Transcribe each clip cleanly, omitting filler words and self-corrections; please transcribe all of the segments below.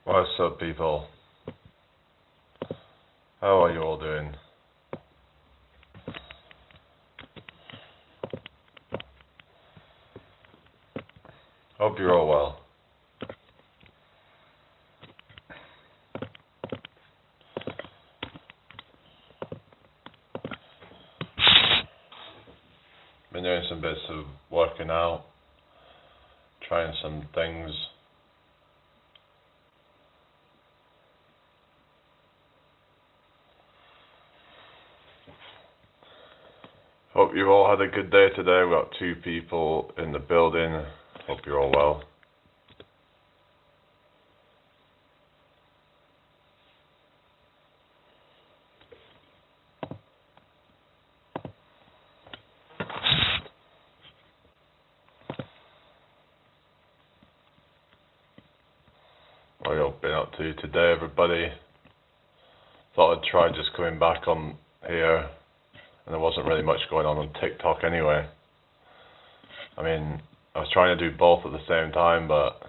What's up, people? How are you all doing? Hope you're all well. Been doing some bits of working out, trying some things. Hope you all had a good day today. We've got 2 people in the building. Hope you're all well. What have you been up to today, everybody? Thought I'd try just coming back on here, and there wasn't really much going on TikTok anyway. I mean, I was trying to do both at the same time, but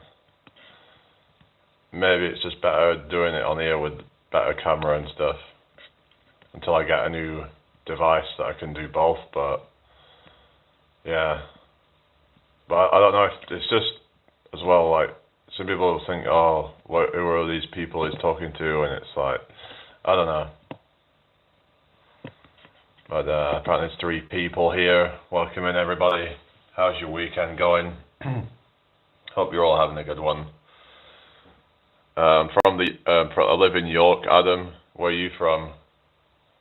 maybe it's just better doing it on here with better camera and stuff until I get a new device that I can do both. But yeah, but I don't know if it's just as well, like some people will think, oh, who are these people he's talking to, and it's like, I don't know. But apparently there's 3 people here. Welcome in, everybody. How's your weekend going? Hope you're all having a good one. I live in York. Adam, where are you from?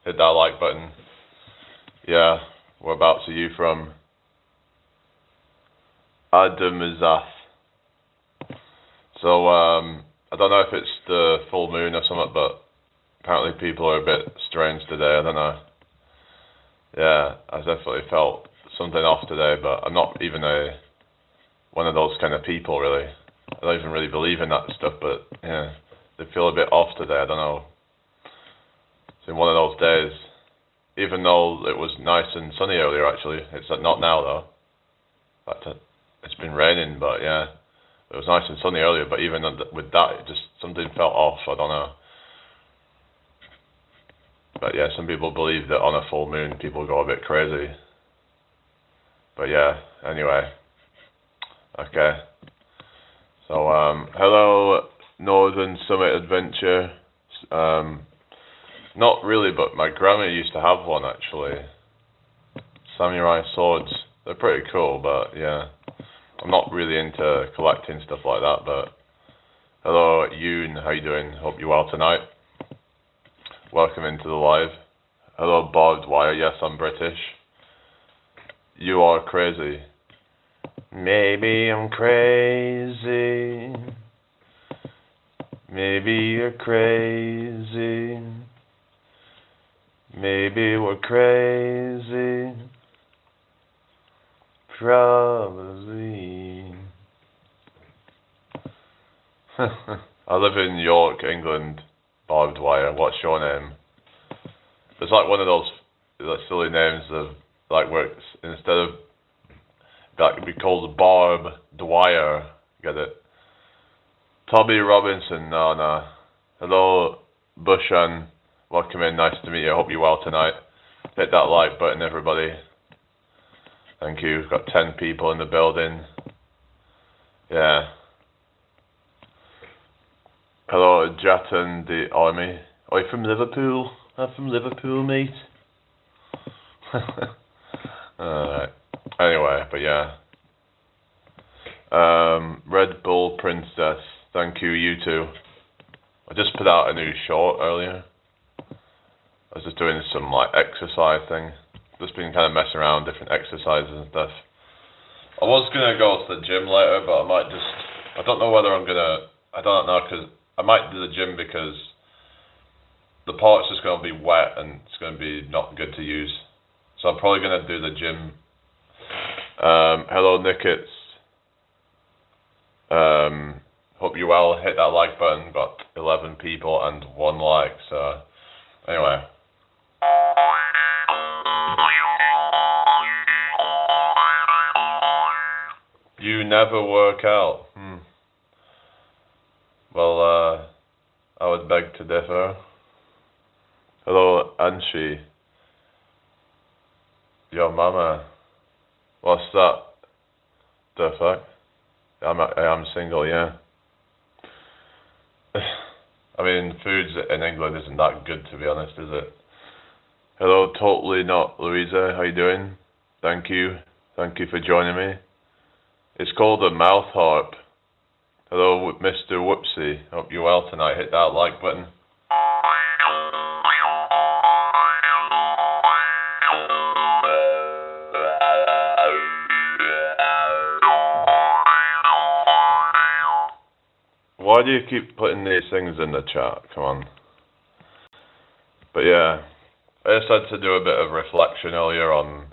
Hit that like button. Yeah, whereabouts are you from? Adam Izath. So, I don't know if it's the full moon or something, but apparently people are a bit strange today. I don't know. Yeah, I definitely felt something off today, but I'm not even one of those kind of people, really. I don't even really believe in that stuff, but yeah, they feel a bit off today. I don't know. It's in one of those days. Even though it was nice and sunny earlier, actually. It's not now, though. In fact, it's been raining, but yeah. It was nice and sunny earlier, but even with that, it just something felt off. I don't know. But yeah, some people believe that on a full moon, people go a bit crazy. But yeah, anyway. Okay. So, hello, Northern Summit Adventure. Not really, but my grandma used to have one, actually. Samurai swords. They're pretty cool, but yeah. I'm not really into collecting stuff like that, but hello, Yoon, how you doing? Hope you're well tonight. Welcome into the live. Hello, barbed wire. Yes, I'm British. You are crazy. Maybe I'm crazy. Maybe you're crazy. Maybe we're crazy. Probably. I live in York, England. Barbed wire. What's your name? It's like one of those silly names of like where instead of that could be called Barb Dwyer. Get it? Toby Robinson. No. Hello, Bushan. Welcome in. Nice to meet you. I hope you're well tonight. Hit that like button, everybody. Thank you. We've got 10 people in the building. Yeah. Hello, Jatan the Army. Are you from Liverpool? I'm from Liverpool, mate. Alright. Anyway, but yeah. Red Bull Princess. Thank you, you too. I just put out a new short earlier. I was just doing some like exercise thing. Just been kind of messing around different exercises and stuff. I was gonna go to the gym later, but I might just. I don't know whether I'm gonna. I don't know, because I might do the gym because the part's just gonna be wet and it's gonna be not good to use. So I'm probably gonna do the gym. Hello, Nickets. Hope you're well. Hit that like button. Got 11 people and 1 like. So anyway. You never work out. Well, would beg to differ. Hello, Anshi. Your mama. What's that? The fuck? I am single, yeah. I mean, food in England isn't that good, to be honest, is it? Hello, totally not, Louisa. How you doing? Thank you. Thank you for joining me. It's called a mouth harp. Hello, Mr. Whoopsie. Hope you're well tonight. Hit that like button. Why do you keep putting these things in the chat? Come on. But yeah, I just had to do a bit of reflection earlier on,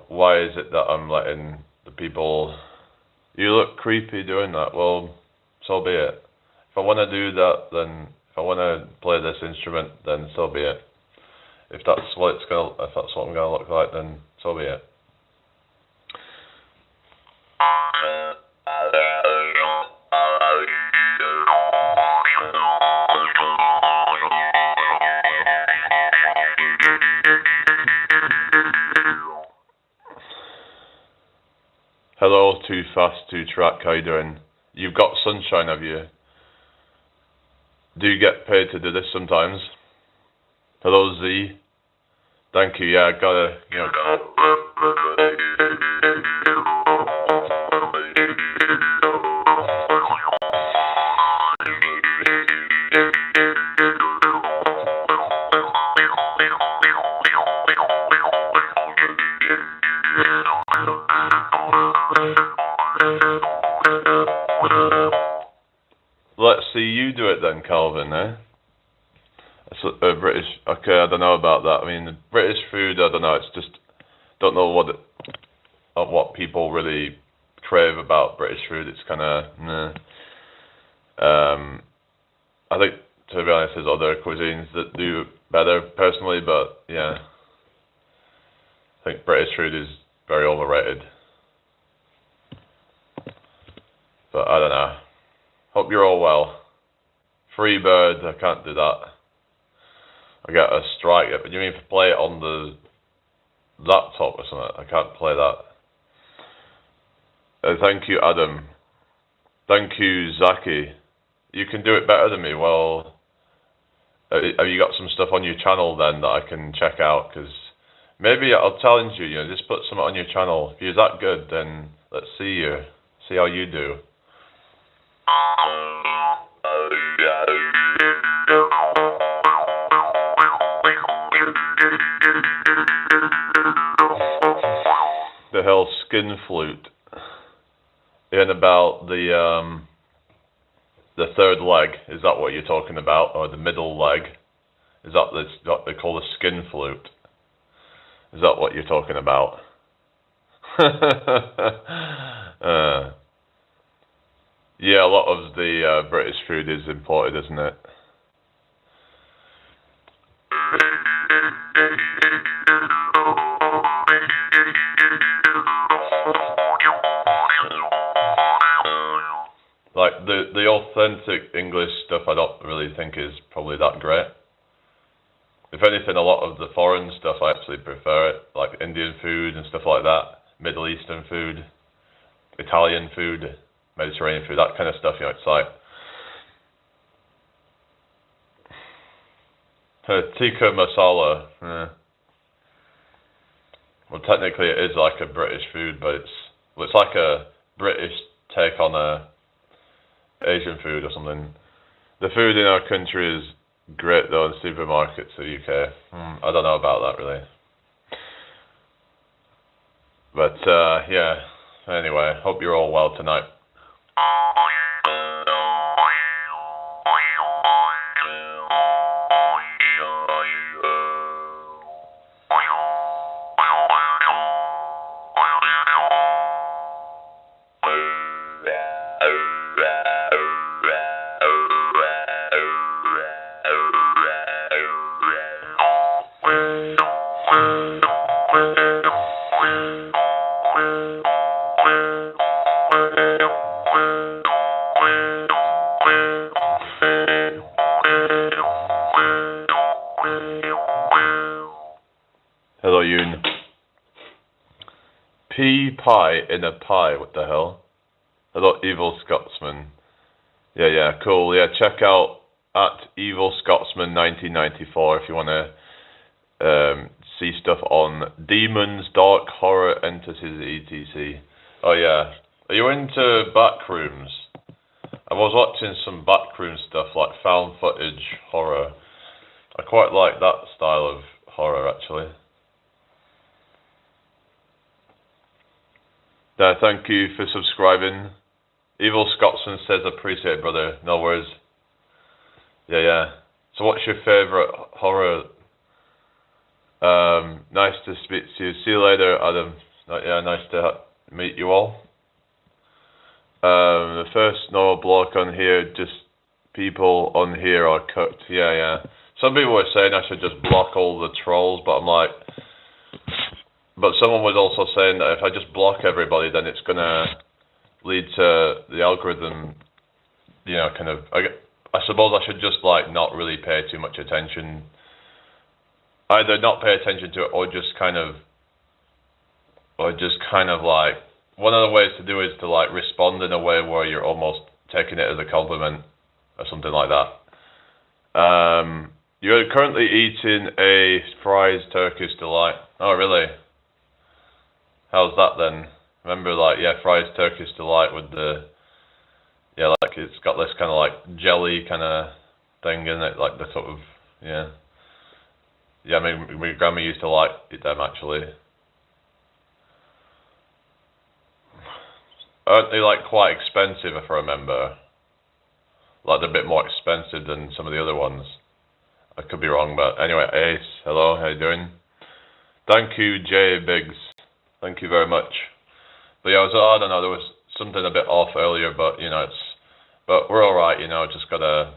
why is it that I'm letting the people... You look creepy doing that. Well, so be it. If I want to do that, then... If I want to play this instrument, then so be it. If that's what I'm gonna look like, then so be it. Hello, Too Fast, Too Track, how you doing? You've got sunshine, have you? Do you get paid to do this sometimes? Hello, Z. Thank you, yeah, gotta. Let's see you do it then, Calvin, eh? It's a British... Okay, I don't know about that. I mean, the British food, I don't know, it's just... Don't know what people really crave about British food. It's kind of... I think, to be honest, there's other cuisines that do better, personally, but yeah. I think British food is very overrated. But I don't know. Hope you're all well. Free bird, I can't do that. I get a strike it, but you mean to play it on the laptop or something? I can't play that. Thank you, Adam. Thank you, Zaki. You can do it better than me. Well, have you got some stuff on your channel then that I can check out? Because maybe I'll challenge you, just put something on your channel. If you're that good, then let's see how you do. The hell, skin flute. In about the third leg, is that what you're talking about? Or the middle leg? Is that what they call the skin flute? Is that what you're talking about? Yeah, a lot of the British food is imported, isn't it? Like, the authentic English stuff I don't really think is probably that great. If anything, a lot of the foreign stuff I actually prefer it, like Indian food and stuff like that, Middle Eastern food, Italian food, Mediterranean food, that kind of stuff, it's like tikka masala. Well, technically it is like a British food, but it's like a British take on a Asian food or something. The food in our country is great though in supermarkets in the UK. I don't know about that really. But yeah, anyway, hope you're all well tonight. Hello, Yoon. Pea pie in a pie, what the hell? Hello, Evil Scotsman. Yeah, cool. Yeah, check out at Evil Scotsman 1994 if you want to see stuff on demons, dark horror, entities, etc. Oh yeah, are you into backrooms? I was watching some backroom stuff like found footage horror. I quite like that style of horror actually. Thank you for subscribing. Evil Scotsman says appreciate it, brother. No worries. Yeah. So what's your favourite horror? Nice to speak to you. See you later, Adam. Yeah, nice to meet you all. The first normal block on here, just people on here are cooked. Yeah. Some people were saying I should just block all the trolls, but I'm like... But someone was also saying that if I just block everybody, then it's going to lead to the algorithm, kind of... I suppose I should just, not really pay too much attention. Either not pay attention to it or just kind of... One of the ways to do is to, respond in a way where you're almost taking it as a compliment or something like that. You're currently eating a fries Turkish delight. Oh, really? How's that then? Remember, fries Turkish delight with the, it's got this kind of jelly kind of thing in it, the sort of, yeah. Yeah, I mean, my grandma used to eat them actually. Aren't they quite expensive if I remember? They're a bit more expensive than some of the other ones. I could be wrong, but anyway, Ace, hello, how you doing? Thank you, Jay Biggs. Thank you very much. But yeah, I don't know, there was something a bit off earlier, but but we're alright, just gotta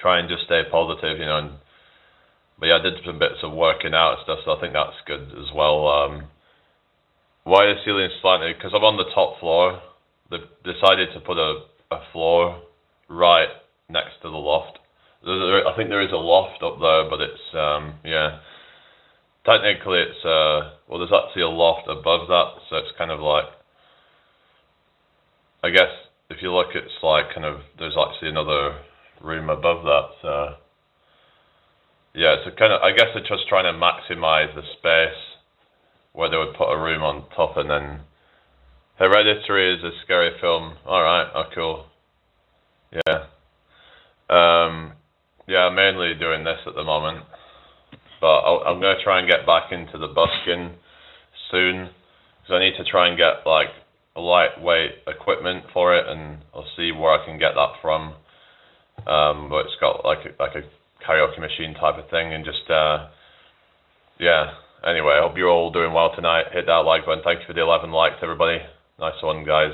try and just stay positive, but yeah, I did some bits of working out and stuff, so I think that's good as well. Why the ceiling is slanted? Because I'm on the top floor. They've decided to put a floor right next to the loft. I think there is a loft up there, but it's, yeah. Technically it's, there's actually a loft above that, so it's kind of I guess if you look, it's there's actually another room above that, so. Yeah, it's I guess they're just trying to maximize the space where they would put a room on top, and then Hereditary is a scary film. Alright, oh cool. Yeah. Yeah, I'm mainly doing this at the moment. But I'm going to try and get back into the busking soon, because I need to try and get lightweight equipment for it, and I'll see where I can get that from. But it's got like a karaoke machine type of thing, and just yeah. Anyway, I hope you're all doing well tonight. Hit that like button. Thank you for the 11 likes, everybody. Nice one, guys.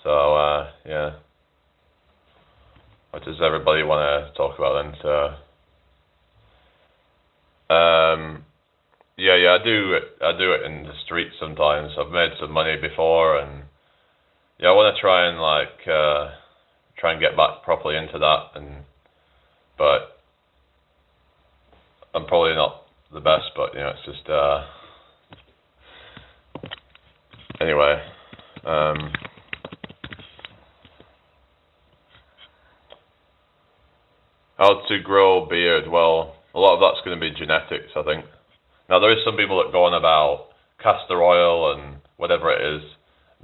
So yeah. What does everybody want to talk about then? So. Yeah, I do it in the streets sometimes. I've made some money before, and yeah, I want to try and get back properly into that, but I'm probably not the best, but it's just anyway. How to grow a beard? Well, a lot of that's going to be genetics, I think. Now, there is some people that go on about castor oil and whatever it is,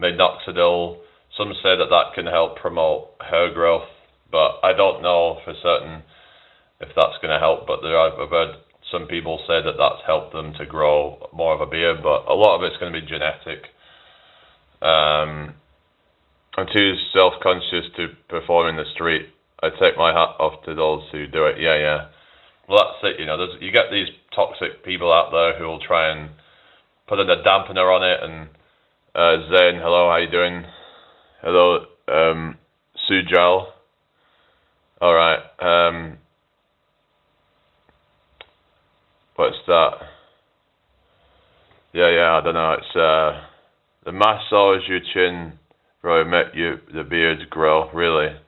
minoxidil. Some say that can help promote hair growth, but I don't know for certain if that's going to help. But I've heard some people say that that's helped them to grow more of a beard, but a lot of it's going to be genetic. I'm too self-conscious to perform in the street. I take my hat off to those who do it. Yeah. Well, that's it, you get these toxic people out there who will try and put in a dampener on it, and Zen, hello, how you doing? Hello, Sujal. Alright, what's that? Yeah, I don't know, it's, the massage your chin, bro, make the beard grow, really?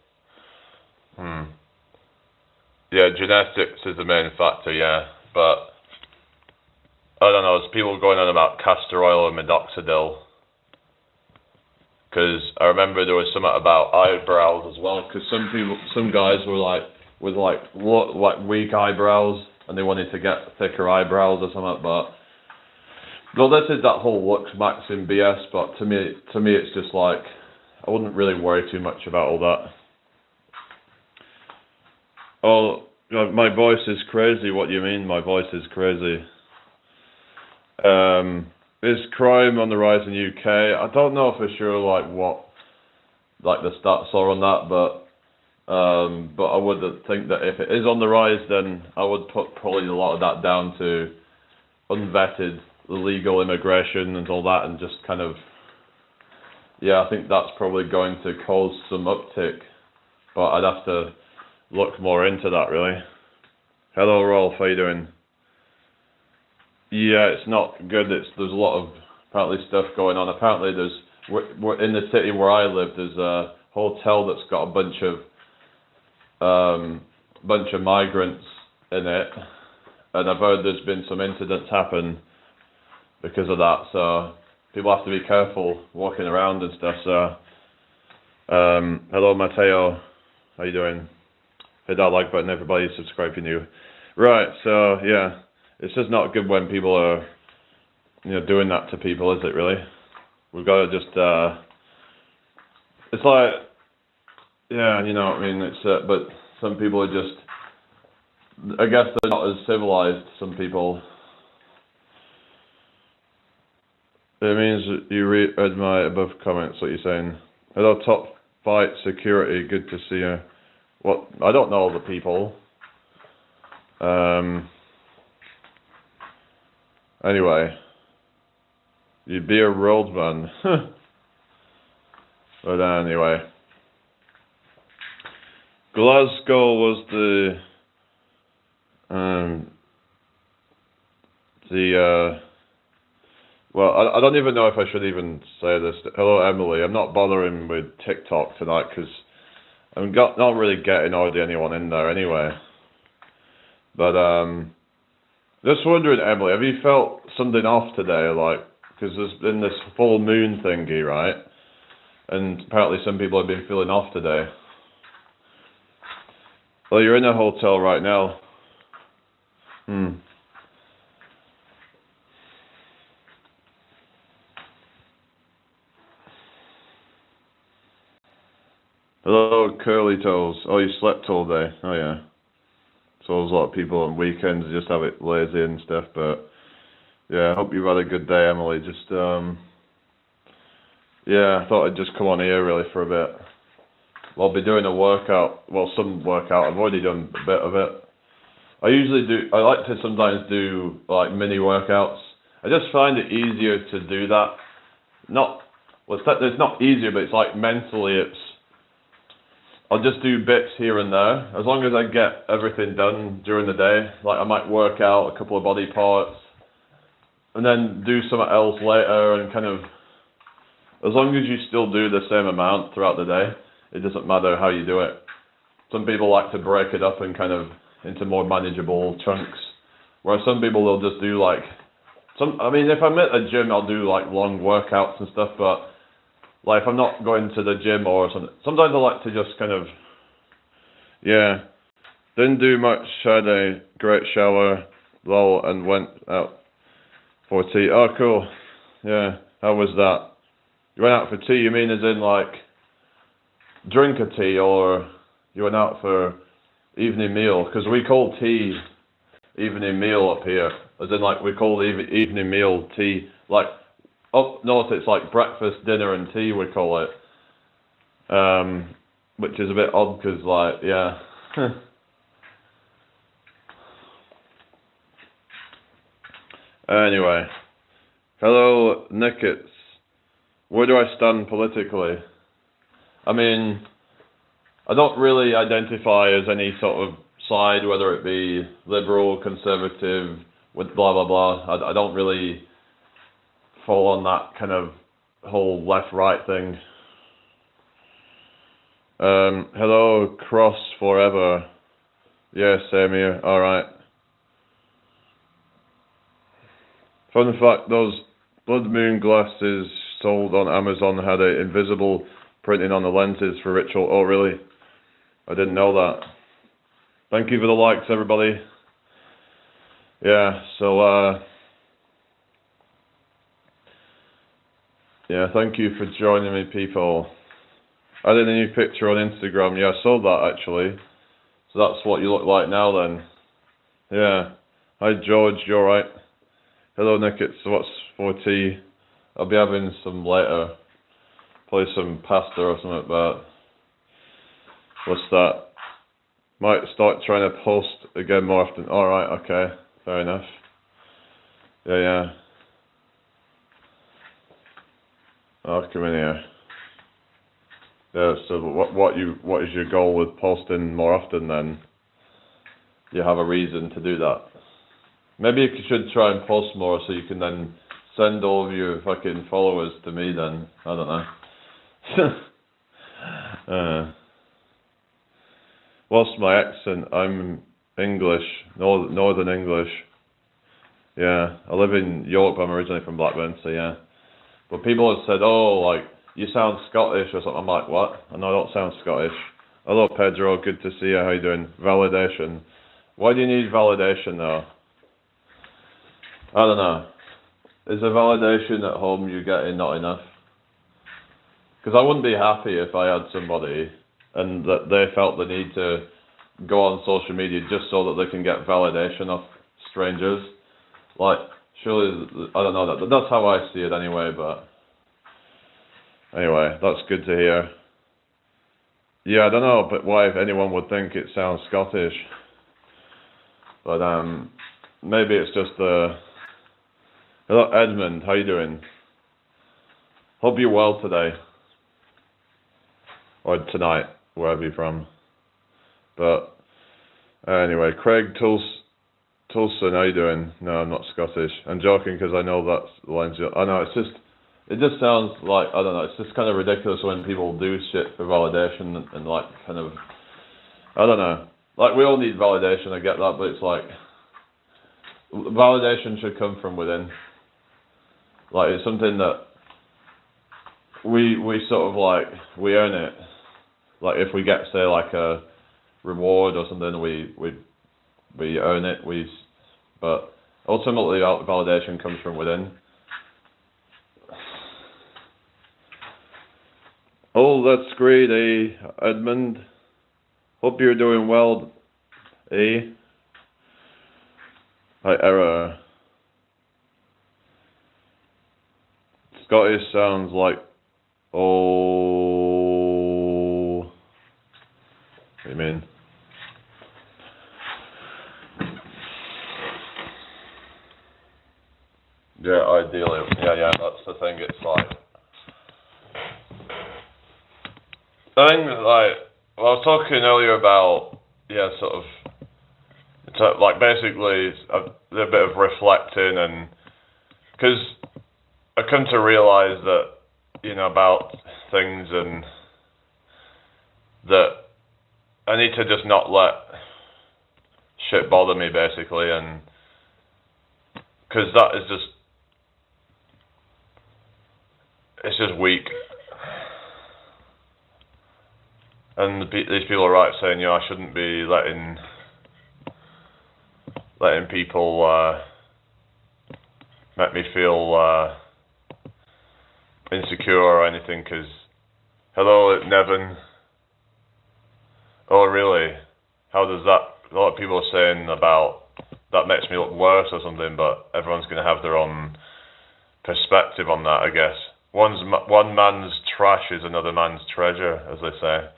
Yeah, genetics is the main factor, yeah, but I don't know, there's people going on about castor oil and minoxidil. Because I remember there was something about eyebrows as well. Because some guys were like, with like weak eyebrows, and they wanted to get thicker eyebrows or something. But no, this is that whole looks maxing BS. But to me, it's just like I wouldn't really worry too much about all that. Oh, my voice is crazy. What do you mean? My voice is crazy. Is crime on the rise in the UK? I don't know for sure, like what, like the stats are on that, but I would think that if it is on the rise, then I would put probably a lot of that down to unvetted illegal immigration and all that, and just kind of, yeah, I think that's probably going to cause some uptick, but I'd have to look more into that, really. Hello, Rolf, how you doing? Yeah, it's not good. There's a lot of apparently stuff going on. Apparently we're in the city where I live. There's a hotel that's got a bunch of migrants in it, and I've heard there's been some incidents happen because of that. So people have to be careful walking around and stuff. So hello, Matteo, how you doing? Hit that like button, everybody. Subscribe if you're new. Right. So yeah. It's just not good when people are, doing that to people, is it really? We've got to just, it's like, yeah, you know what I mean, it's, but some people are just, I guess they're not as civilized, some people. It means that you read my above comments, what you're saying. Hello, Top Fight Security, good to see you. What, I don't know all the people. Anyway, you'd be a roadman. But anyway, Glasgow was well, I don't even know if I should even say this. Hello, Emily. I'm not bothering with TikTok tonight because I'm not really getting hardly anyone in there anyway. But just wondering, Emily, have you felt something off today? Like, because there's been this full moon thingy, right? And apparently some people have been feeling off today. Well, you're in a hotel right now. Hello, Curly Toes. Oh, you slept all day. Oh, yeah. So there's a lot of people on weekends just have it lazy and stuff, but yeah, I hope you've had a good day, Emily. Just, yeah, I thought I'd just come on here really for a bit. I'll be doing a workout, well, some workout. I've already done a bit of it. I like to sometimes do like mini workouts. I just find it easier to do that. It's not easier, but it's like mentally I'll just do bits here and there. As long as I get everything done during the day, like I might work out a couple of body parts and then do something else later, and kind of, as long as you still do the same amount throughout the day, it doesn't matter how you do it. Some people like to break it up and kind of into more manageable chunks, whereas some people will just do like, I mean, if I'm at a gym, I'll do like long workouts and stuff, but like if I'm not going to the gym or something, sometimes I like to just kind of, yeah, didn't do much, had a great shower, lol, and went out for tea. Oh, cool. Yeah, how was that? You went out for tea, you mean as in like drink a tea, or you went out for evening meal? Because we call tea evening meal up here, as in like we call evening meal tea, like up north it's like breakfast, dinner and tea we call it, which is a bit odd because like, yeah. Anyway, hello Nickets, where do I stand politically? I mean, I don't really identify as any sort of side, whether it be liberal, conservative, with blah blah blah. I don't really fall on that kind of whole left-right thing. Hello, Cross Forever. Yeah, same here. Alright. Fun fact, those blood moon glasses sold on Amazon had a invisible printing on the lenses for ritual. Oh, really? I didn't know that. Thank you for the likes, everybody. Yeah, so, yeah, thank you for joining me, people. I did a new picture on Instagram. Yeah, I saw that, actually. So that's what you look like now, then. Yeah. Hi, George. You alright? Hello, Nick. It's what's for tea? I'll be having some later. Probably some pasta or something, but what's that? Might start trying to post again more often. Alright, okay. Fair enough. Yeah. I'll come in here. Yeah, so what is your goal with posting more often then? You have a reason to do that. Maybe you should try and post more so you can then send all of your fucking followers to me then. I don't know. What's my accent? I'm English, Northern English. Yeah, I live in York, but I'm originally from Blackburn, so yeah. But people have said, oh, like, you sound Scottish or something. I'm like, what? I know I don't sound Scottish. Hello, Pedro, good to see you. How you doing? Validation. Why do you need validation, though? I don't know. Is the validation at home you're getting not enough? Because I wouldn't be happy if I had somebody and that they felt the need to go on social media just so that they can get validation off strangers. Like, surely, I don't know, that's how I see it anyway, but anyway, that's good to hear. Yeah, I don't know, but why if anyone would think it sounds Scottish. But maybe it's just hello, Edmund, how you doing? Hope you're well today. Or tonight, wherever you're from. But anyway, Craig Tulson, how you doing? No, I'm not Scottish. I'm joking because I know that's the lines. I know, it just sounds like, I don't know, it's just kind of ridiculous when people do shit for validation and like kind of, I don't know. Like, we all need validation, I get that, but it's like, validation should come from within. Like, it's something that we sort of like, we earn it. Like, if we get, say, like a reward or something, we earn it, but ultimately validation comes from within. Oh, that's great, Edmund? Hope you're doing well, Hi, error. Scottish sounds like, oh, what do you mean? Yeah, ideally, yeah, that's the thing, it's like, I think, like, I was talking earlier about, yeah, sort of, it's like, basically, a bit of reflecting, and, because I come to realise that, you know, about things, and that I need to just not let shit bother me, basically, and, because that is just, it's just weak. And these people are right saying, you know, I shouldn't be letting people make me feel insecure or anything. Because, hello, Nevin. Oh, really? How does that? A lot of people are saying about that makes me look worse or something, but everyone's going to have their own perspective on that, I guess. One man's trash is another man's treasure, as they say.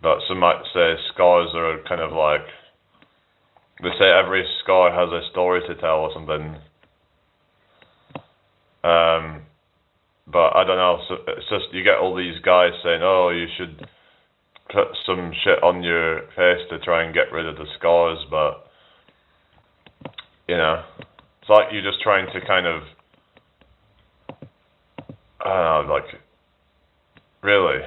But some might say scars are kind of like, they say every scar has a story to tell or something. But I don't know, so it's just, you get all these guys saying, oh, you should put some shit on your face to try and get rid of the scars, but, you know, it's like you're just trying to kind of, I don't know, like, really?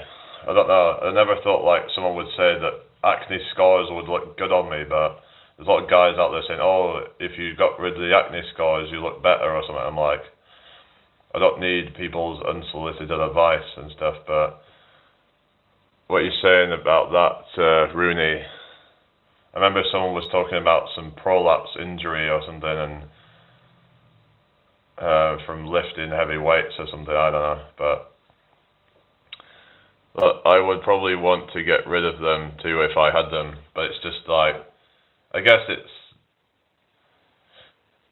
I don't know. I never thought like someone would say that acne scars would look good on me, but there's a lot of guys out there saying, oh, if you got rid of the acne scars, you look better or something. I'm like, I don't need people's unsolicited advice and stuff, but what you're saying about that, Rooney, I remember someone was talking about some prolapse injury or something, and from lifting heavy weights or something, I don't know, but I would probably want to get rid of them too if I had them, but it's just like, I guess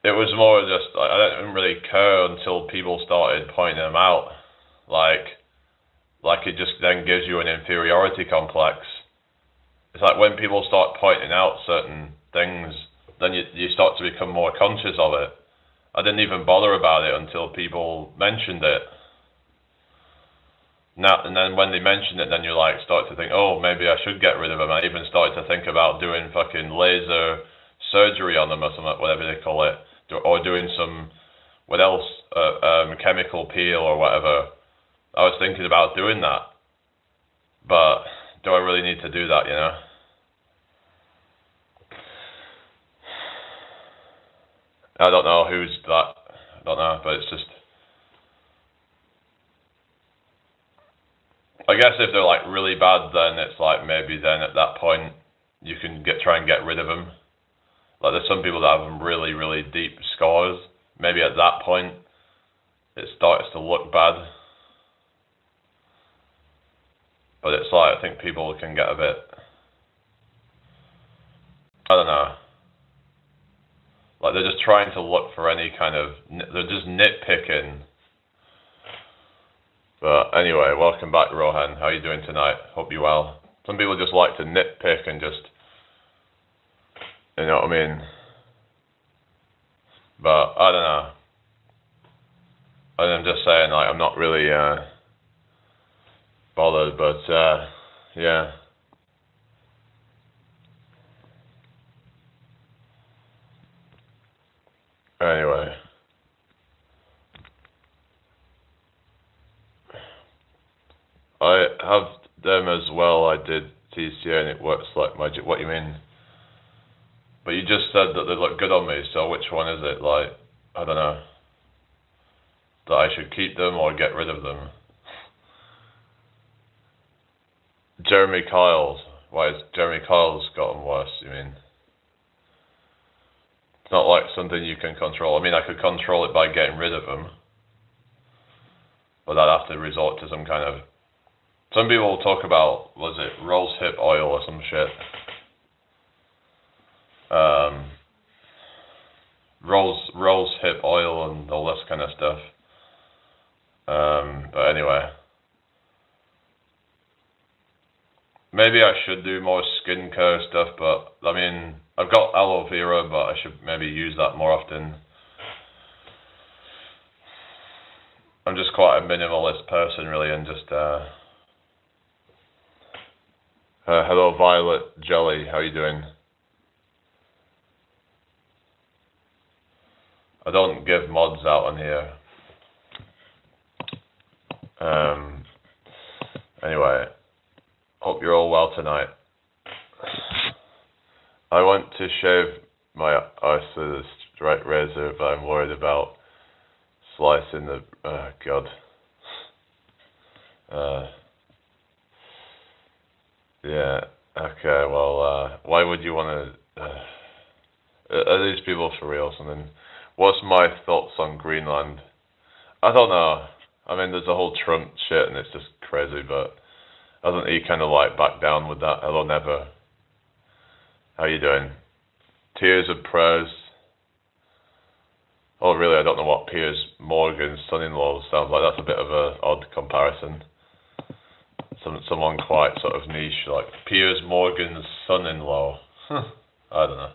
it was more just, I didn't really care until people started pointing them out, like it just then gives you an inferiority complex. It's like when people start pointing out certain things, then you start to become more conscious of it. I didn't even bother about it until people mentioned it. Now, and then when they mention it, then you like start to think, oh, maybe I should get rid of them. I even started to think about doing fucking laser surgery on them or something, whatever they call it, or doing some, what else, chemical peel or whatever. I was thinking about doing that, but do I really need to do that, you know? I don't know who's that, I don't know, but it's just, I guess if they're like really bad, then it's like maybe then at that point you can try and get rid of them. Like there's some people that have really, really deep scars. Maybe at that point it starts to look bad. But it's like, I think people can get a bit, I don't know. Like they're just trying to look for any kind of, they're just nitpicking. But anyway, welcome back, Rohan. How are you doing tonight? Hope you're well. Some people just like to nitpick and just, you know what I mean? But I don't know. I'm just saying, like, I'm not really bothered, but yeah. Anyway. I have them as well. I did TCA and it works like magic. What do you mean? But you just said that they look good on me, so which one is it? Like, I don't know. That I should keep them or get rid of them? Jeremy Kyle's. Why has Jeremy Kyle's gotten worse, you mean? It's not like something you can control. I mean, I could control it by getting rid of them. But I'd have to resort to some kind of... Some people will talk about, was it rose hip oil or some shit? Rose hip oil and all this kind of stuff. But anyway. Maybe I should do more skincare stuff, but I mean, I've got aloe vera, but I should maybe use that more often. I'm just quite a minimalist person, really, and just, hello, Violet Jelly, how you doing? I don't give mods out on here. Anyway, hope you're all well tonight. I want to shave my ice with a straight razor, but I'm worried about slicing the... Oh, God. Yeah, okay, well, why would you want to... are these people for real or something? What's my thoughts on Greenland? I don't know. I mean, there's a whole Trump shit and it's just crazy, but doesn't he kind of like back down with that? Hello, Never. How you doing? Tears of Prayers. Oh, really? I don't know what Piers Morgan's son-in-law sounds like. That's a bit of an odd comparison. Someone quite sort of niche, like Piers Morgan's son-in-law. I don't know.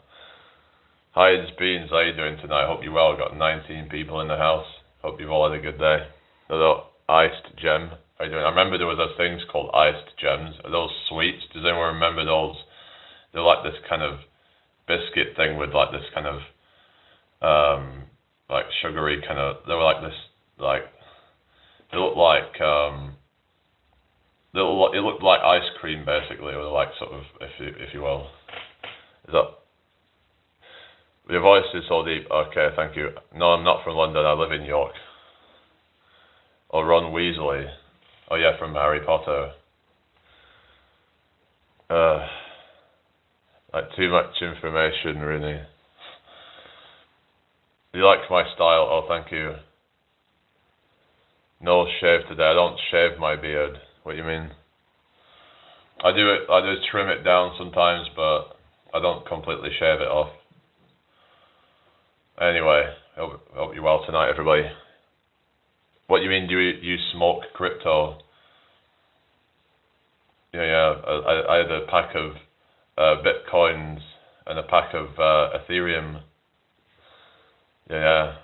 Hi, it's Beans. How you doing tonight? Hope you're well. Got 19 people in the house. Hope you've all had a good day. Hello, Iced Gem. How you doing? I remember there was those things called iced gems. Are those sweets? Does anyone remember those? They're like this kind of biscuit thing with like this kind of like sugary kind of. They were like this, like they looked like it looked like ice cream basically, or like sort of, if you will. Is that Your voice is so deep. Okay, thank you. No, I'm not from London. I live in York. Oh, Ron Weasley. Oh yeah, from Harry Potter. Like too much information, really. You like my style? Oh, thank you. No shave today. I don't shave my beard. What do you mean? I do it. I do trim it down sometimes, but I don't completely shave it off. Anyway, hope you're well tonight, everybody. What do you mean? Do you smoke crypto? Yeah. I had a pack of bitcoins and a pack of Ethereum. Yeah.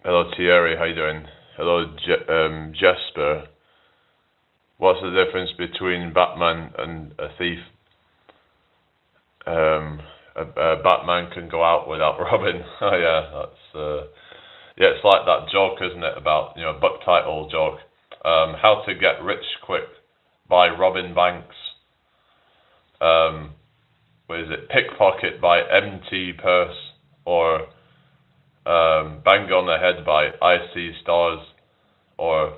Hello Thierry, how you doing? Hello Jesper. What's the difference between Batman and a thief? Batman can go out without Robin. Oh yeah, that's yeah. It's like that joke, isn't it? About book title joke. How to Get Rich Quick by Robin Banks. What is it? Pickpocket by M.T. Purse or Bang on the Head by I See Stars or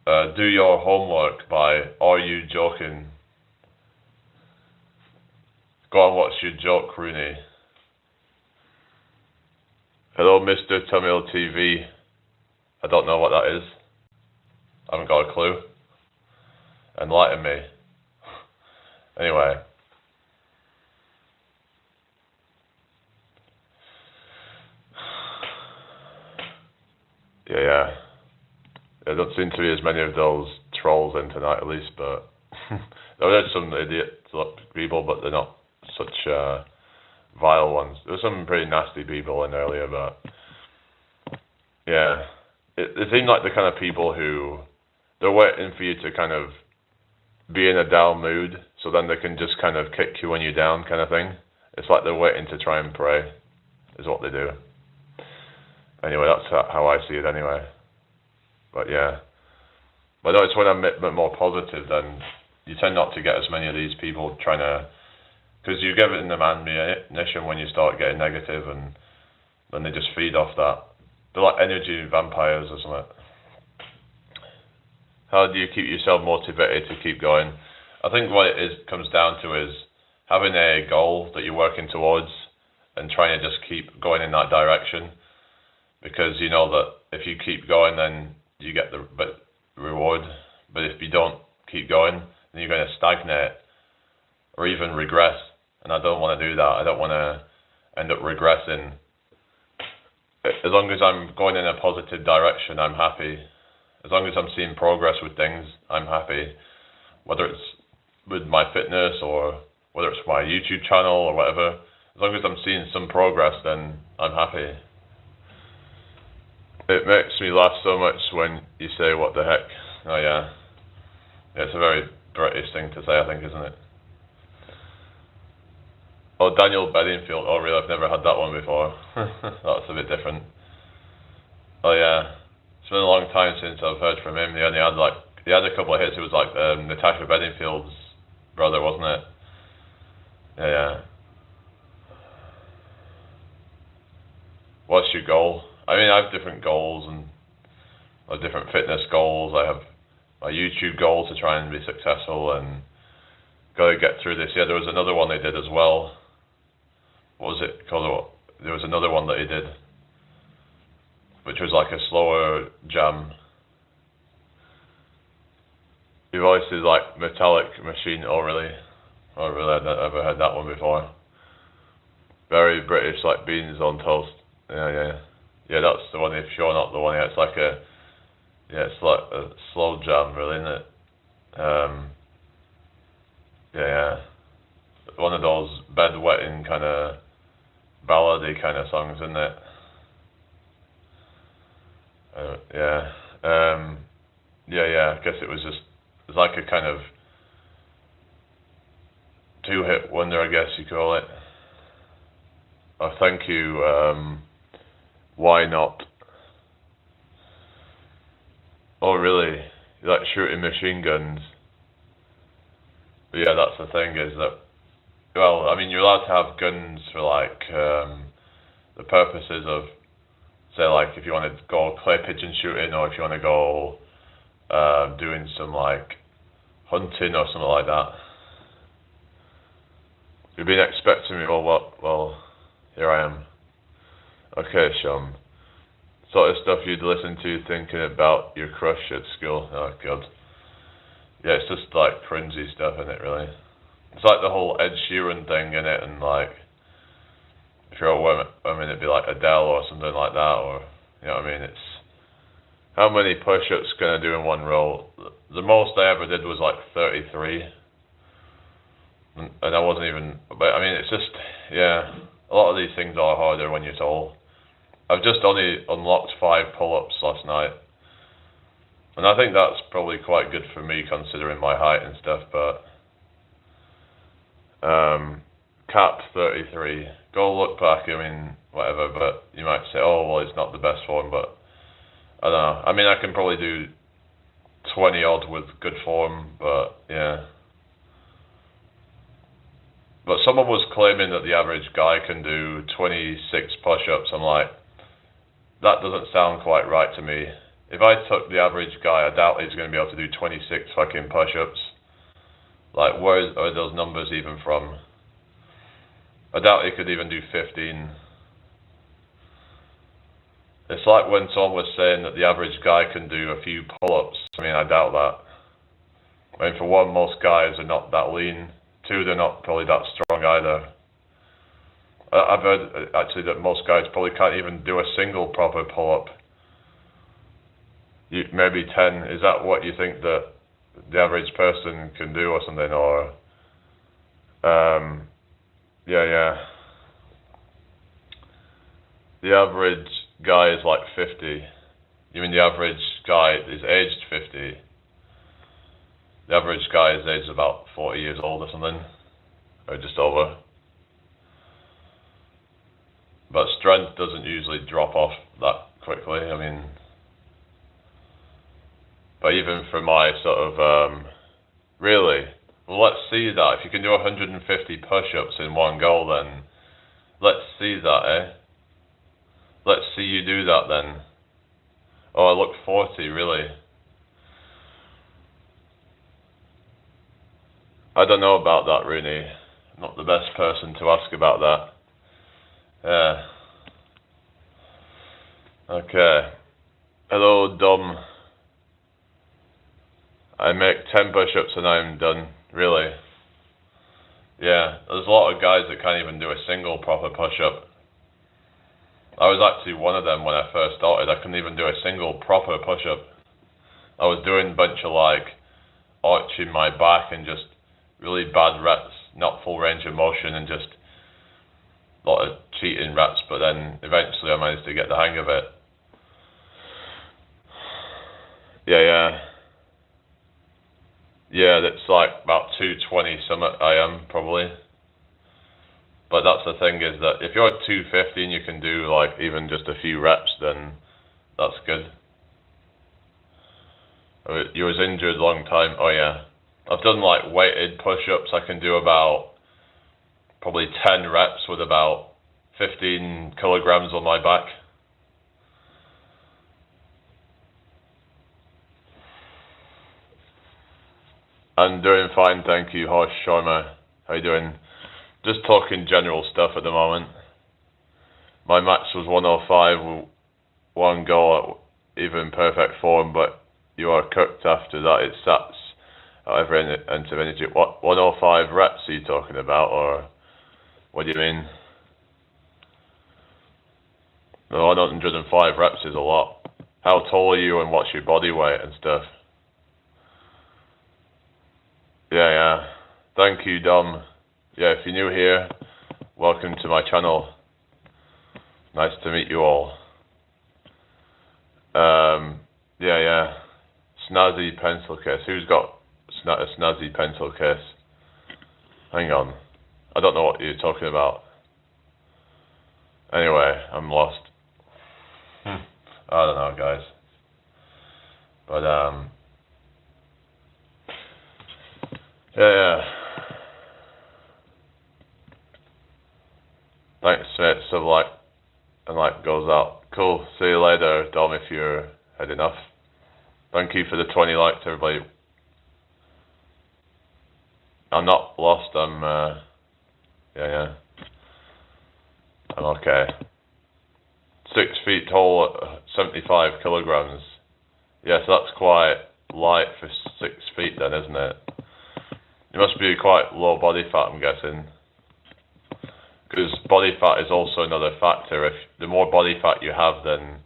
Do Your Homework by Are You Joking? Go on, what's your joke, Rooney? Hello, Mr. Tamil TV. I don't know what that is. I haven't got a clue. Enlighten me. Anyway. Yeah. There don't seem to be as many of those trolls in tonight, at least, but there are some idiot people, but they're not such vile ones. There were some pretty nasty people in earlier, but yeah, it seemed like the kind of people who they're waiting for you to kind of be in a down mood, so then they can just kind of kick you when you're down, kind of thing. It's like they're waiting to try and pray, is what they do. Anyway, that's how I see it anyway. But yeah. But I notice when I'm a bit more positive, then you tend not to get as many of these people trying to... Because you give it them ammunition when you start getting negative, and then they just feed off that. They're like energy vampires or something. How do you keep yourself motivated to keep going? I think what it comes down to is having a goal that you're working towards and trying to just keep going in that direction. Because you know that if you keep going, then you get the reward. But if you don't keep going, then you're going to stagnate or even regress. And I don't want to do that. I don't want to end up regressing. As long as I'm going in a positive direction, I'm happy. As long as I'm seeing progress with things, I'm happy. Whether it's with my fitness or whether it's my YouTube channel or whatever. As long as I'm seeing some progress, then I'm happy. It makes me laugh so much when you say, what the heck? Oh yeah. It's a very British thing to say, I think, isn't it? Oh, Daniel Bedingfield. Oh really, I've never had that one before. That's a bit different. Oh yeah. It's been a long time since I've heard from him. He had a couple of hits. It was like Natasha Bedingfield's brother, wasn't it? Yeah. What's your goal? I mean, I have different goals and different fitness goals. I have my YouTube goal to try and be successful and got to get through this. Yeah, there was another one they did as well. What was it called? There was another one that he did, which was like a slower jam. Your voice is like metallic machine. Oh really? Oh really? I've never heard that one before. Very British, like beans on toast. Yeah, that's the one. If you're not the one, it's like it's like a slow jam, really, isn't it? Yeah. One of those bedwetting kind of ballady kind of songs, isn't it? Yeah. I guess it was like a kind of two-hit wonder, I guess you call it. Oh, thank you. Why not? Oh, really? You like shooting machine guns? But yeah, that's the thing, is that well, I mean, you're allowed to have guns for like the purposes of, say, like if you want to go clay pigeon shooting, or if you want to go doing some like hunting or something like that. You've been expecting me, well, what? Well, here I am. Okay, Sean. Sort of stuff you'd listen to thinking about your crush at school. Oh, God. Yeah, it's just like cringy stuff, isn't it, really? It's like the whole Ed Sheeran thing, in it, and like, if you're a woman, it'd be like Adele or something like that, or, you know what I mean? It's, how many push-ups can I do in one row? The most I ever did was like 33. And I wasn't even, but I mean, it's just, yeah, a lot of these things are harder when you're tall. I've just only unlocked 5 pull-ups last night, and I think that's probably quite good for me considering my height and stuff, but cap 33, go look back, I mean, whatever, but you might say, oh, well, it's not the best form, but I don't know. I mean, I can probably do 20 odd with good form, but yeah. But someone was claiming that the average guy can do 26 push-ups. I'm like, that doesn't sound quite right to me. If I took the average guy, I doubt he's going to be able to do 26 fucking push-ups. Like, where are those numbers even from? I doubt he could even do 15. It's like when someone was saying that the average guy can do a few pull-ups. I mean, I doubt that. I mean, for one, most guys are not that lean. 2, they're not probably that strong either. I've heard actually that most guys probably can't even do a single proper pull-up. Maybe 10. Is that what you think that the average person can do or something? Or yeah. The average guy is like 50. You mean the average guy is aged 50? The average guy is aged about 40 years old or something, or just over. But strength doesn't usually drop off that quickly. I mean, but even for my sort of, really, well, let's see that. If you can do 150 push-ups in one go, then let's see that, eh? Let's see you do that then. Oh, I look 40, really. I don't know about that, Rooney. I'm not the best person to ask about that. Yeah. Okay. Hello, Dom. I make 10 push-ups and I'm done. Really? Yeah. There's a lot of guys that can't even do a single proper push-up. I was actually one of them when I first started. I couldn't even do a single proper push-up. I was doing a bunch of like arching my back and just really bad reps, not full range of motion, and just a lot of cheating reps, but then eventually I managed to get the hang of it. Yeah, that's like about 220 something I am, probably. But that's the thing, is that if you're at 250 and you can do like even just a few reps, then that's good. You was injured a long time. Oh yeah. I've done like weighted push-ups. I can do about probably 10 reps with about 15 kilograms on my back. I'm doing fine, thank you, Harsh Sharma. How you doing? Just talking general stuff at the moment. My max was 105, one goal, even perfect form, but you are cooked after that. It sats at every end of energy. What 105 reps are you talking about, or what do you mean? No, 105 reps is a lot. How tall are you and what's your body weight and stuff? Yeah. Thank you, Dom. Yeah, if you're new here, welcome to my channel. Nice to meet you all. Yeah. Snazzy pencil case. Who's got a snazzy pencil case? Hang on. I don't know what you're talking about. Anyway, I'm lost. I don't know, guys. But, yeah. that goes out. Cool. See you later, Dom, if you're heading off. Thank you for the 20 likes, everybody. I'm not lost. Yeah. I'm okay. 6 feet tall, 75 kilograms. Yes, that's quite light for 6 feet then, isn't it? It must be quite low body fat, I'm guessing. Because body fat is also another factor. If the more body fat you have, then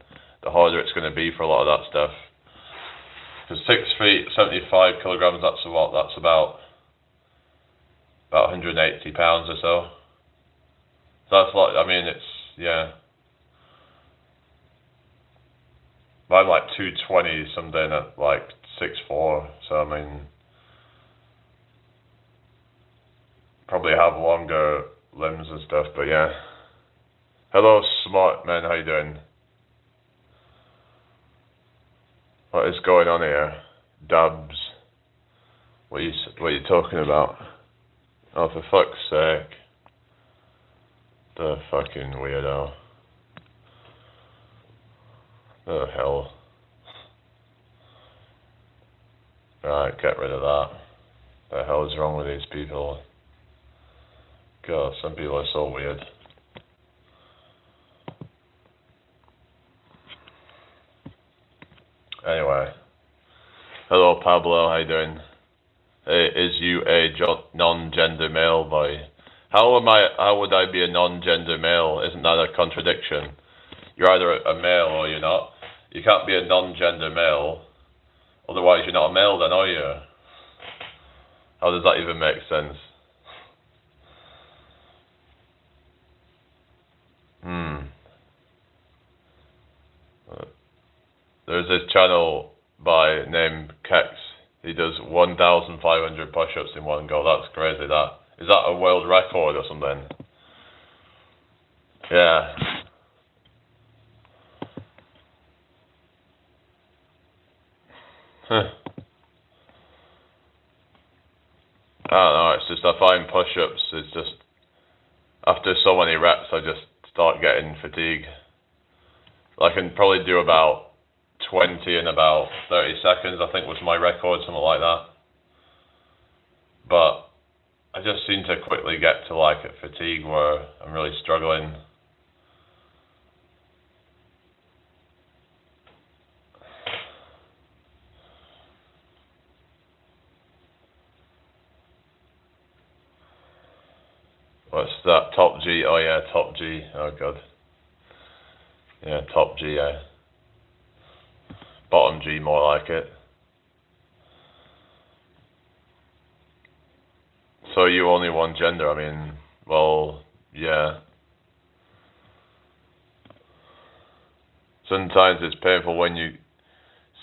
the harder it's going to be for a lot of that stuff. Because 6 feet, 75 kilograms, that's what? That's about 180 pounds or so. So that's like, I mean, it's, yeah. I'm like 220 something at like 6'4", so I mean, probably have longer limbs and stuff, but yeah. Hello, smart man, how you doing? What is going on here? Dubs. What are you talking about? Oh, for fuck's sake. The fucking weirdo. Oh, hell. Right, get rid of that. The hell is wrong with these people? God, some people are so weird. Anyway. Hello, Pablo, how you doing? Hey, is you a non-gender male boy? How would I be a non-gender male? Isn't that a contradiction? You're either a male or you're not. You can't be a non-gender male, otherwise you're not a male then, are you? How does that even make sense? There's this channel by named Kex. He does 1,500 push-ups in one go. That's crazy. Is that a world record or something? Yeah. I don't know. It's just I find push-ups. It's just after so many reps, I just start getting fatigue. I can probably do about 20 in about 30 seconds, I think was my record, something like that. But I just seem to quickly get to like a fatigue where I'm really struggling. What's that? Top G? Oh yeah, Top G. Oh god. Yeah, Top G, yeah. Bottom G, more like it. So you only one gender? I mean, well, yeah. Sometimes it's painful when you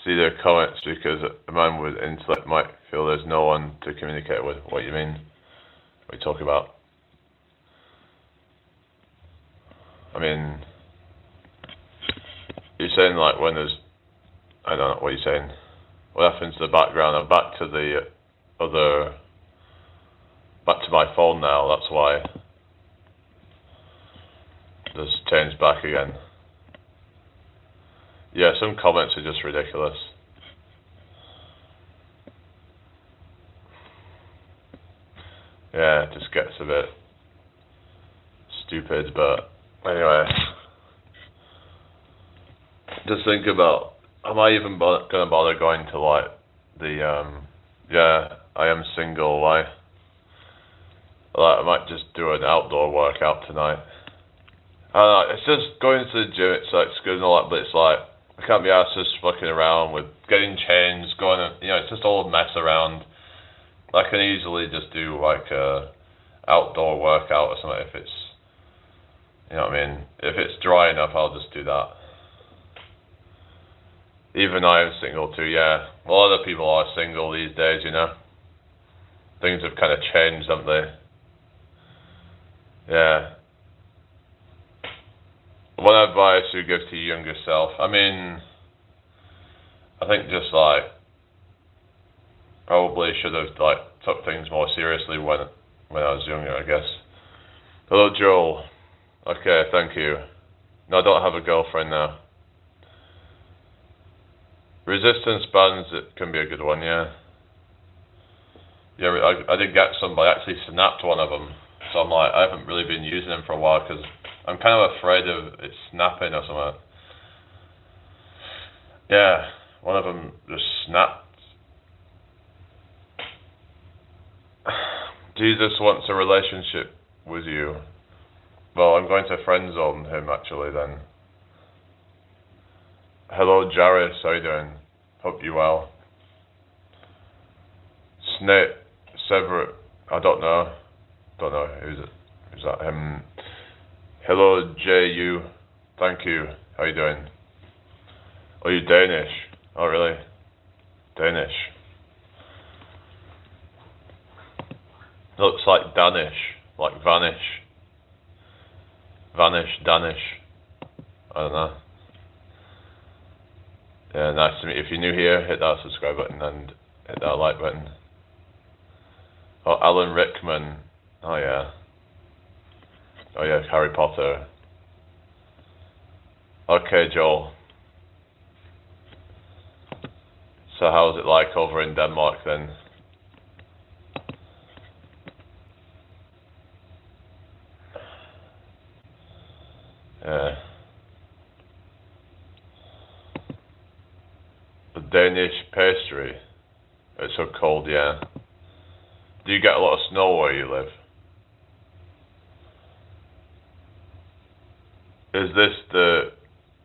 see their comments because a man with intellect might feel there's no one to communicate with. What do you mean? What are you talking about? I mean, you're saying like when there's, I don't know what you're saying. What happens to the background? I'm back to back to my phone now. That's why. Just changed back again. Yeah, some comments are just ridiculous. Yeah, it just gets a bit stupid, but anyway. Just think about, am I even gonna bother going to like the, yeah, I am single, why? Like, I might just do an outdoor workout tonight. I don't know, it's just going to the gym, it's like, it's good and all that, but it's like, I can't be asked just fucking around with getting changed, going, you know, it's just all a mess around. I can easily just do like a outdoor workout or something if it's, you know what I mean? If it's dry enough, I'll just do that. Even I am single too, yeah. A lot of people are single these days, you know. Things have kind of changed, haven't they? Yeah. What advice would you give to your younger self? I mean, I think just like, probably should have like took things more seriously when I was younger, I guess. Hello, Joel. Okay, thank you. No, I don't have a girlfriend now. Resistance bands, it can be a good one, yeah. Yeah, I did get some, but I actually snapped one of them. So I'm like, I haven't really been using them for a while because I'm kind of afraid of it snapping or something. Yeah, one of them just snapped. Jesus wants a relationship with you. Well, I'm going to friend zone him actually then. Hello, Jairus, how you doing? Hope you well. Snake, Sever, I don't know. Don't know who's it. Who's that? Hello, JU. Thank you. How you doing? Oh, you Danish? Oh, really? Danish. Looks like Danish, like vanish. Vanish, Danish. I don't know. Yeah, nice to meet you. If you're new here, hit that subscribe button and hit that like button. Oh, Alan Rickman. Oh yeah. Oh yeah, Harry Potter. Okay, Joel. So how's it like over in Denmark then? Yeah. The Danish pastry. It's so cold, yeah. Do you get a lot of snow where you live? Is this the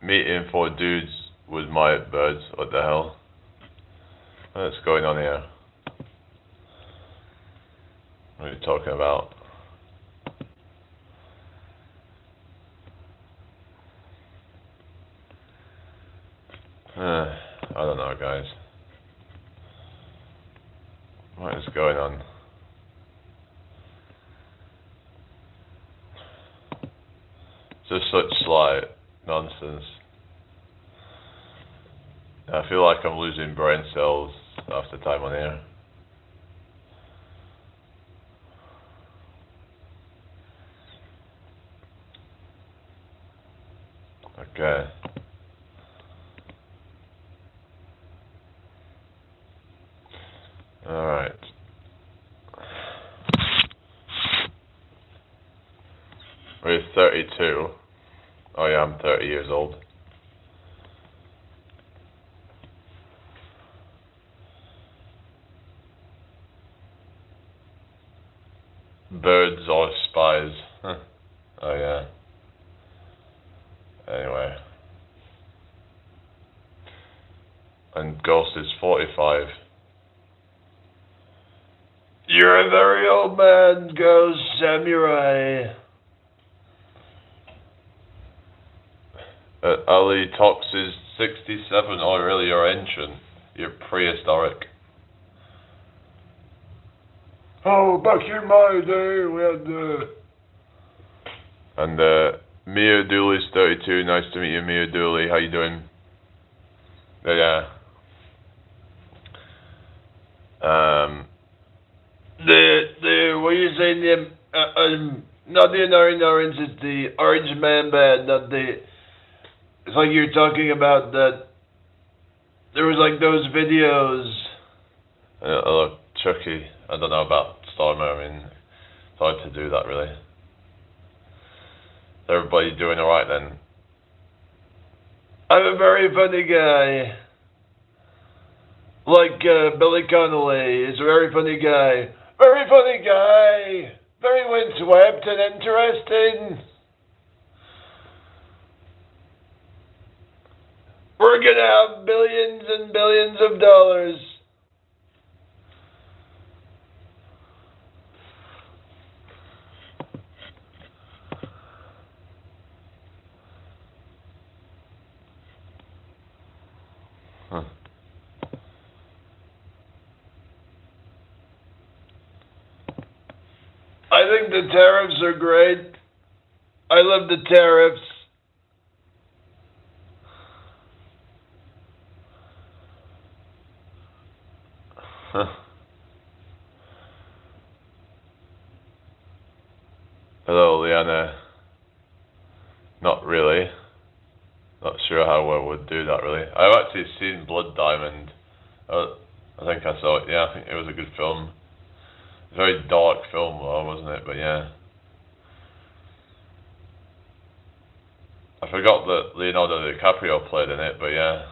meeting for dudes with my birds? What the hell? What's going on here? What are you talking about? I don't know, guys. What is going on? Just such slight nonsense. I feel like I'm losing brain cells after time on here. Okay. Alright. We're 32. Oh yeah, I'm 30 years old. Birds or spies? Huh. Oh yeah. Anyway. And Ghost is 45. You're a very old man, Ghost Samurai. Ali Tox is 67. Oh really, you're ancient. You're prehistoric. Oh, back in my day, we had And Mia Dooley's 32. Nice to meet you, Mia Dooley. How you doing? Yeah. What are you saying? Not the Annoying Orange, it's the Orange Man Band, not the. It's like you're talking about that. There was like those videos. Look, Chucky. I don't know about Stormer. I mean, it's hard to do that really. Is everybody doing alright then? I'm a very funny guy. Like Billy Connolly is a very funny guy. Very funny guy. Very windswept and interesting. We're gonna have billions and billions of dollars. Huh. I think the tariffs are great. I love the tariffs. Huh. Hello, Liana. Not really. would do that really. I've actually seen Blood Diamond. I think I saw it. Yeah, I think it was a good film. Very dark film, though, wasn't it? But yeah. I forgot that Leonardo DiCaprio played in it, but yeah.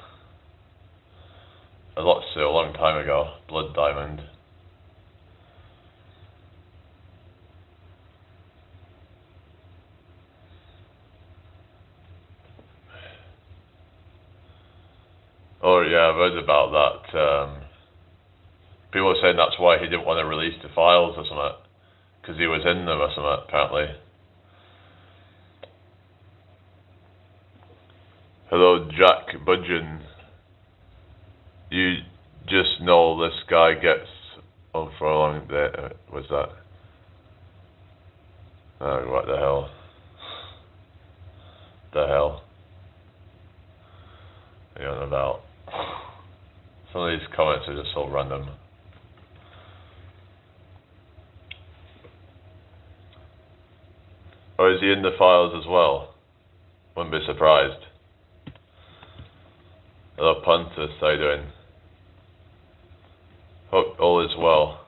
I watched it a long time ago. Blood Diamond. Oh yeah, I've heard about that. People are saying that's why he didn't want to release the files or something, because he was in them or something, apparently. Hello, Jack Budgeon. You just know this guy gets on for a long day. What's that? Oh, what the hell? The hell? What are you on about? Some of these comments are just so random. Or is he in the files as well? Wouldn't be surprised. Hello, Pontus, how you doing? Hope all is well.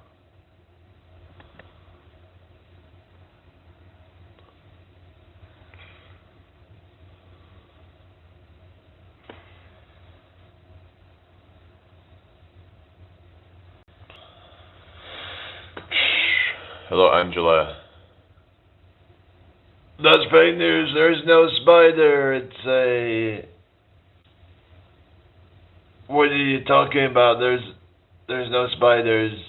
Hello, Angela. That's fake news. There is no spider. It's a... What are you talking about? There's no spiders.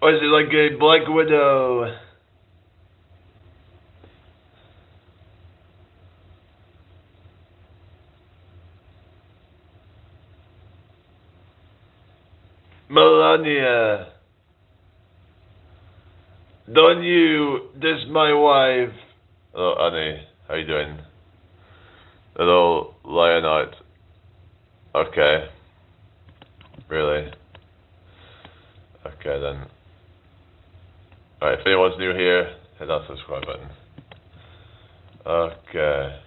Or is it like a Black Widow? Melania. Don't you diss my wife. Hello, Annie. How you doing? Hello, Lionite. Okay. Really? Okay then. Alright, if anyone's new here, hit that subscribe button. Okay.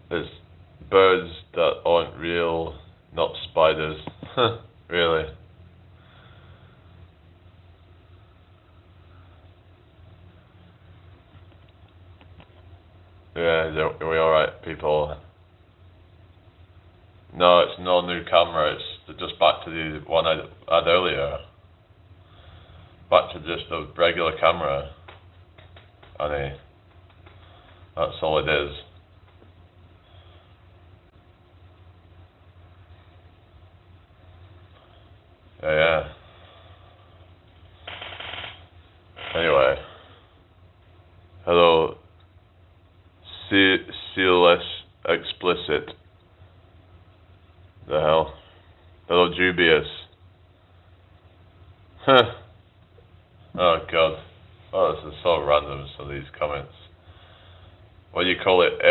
There's birds that aren't real, not spiders. Really? Yeah, are we alright, people? No, it's no new camera, it's just back to the one I had earlier. Back to just a regular camera. Annie. That's all it is. Yeah. Anyway. Hello. See less explicit. The hell? Hello, dubious. Huh. Oh god. Oh, this is so random, some of these comments. What do you call it?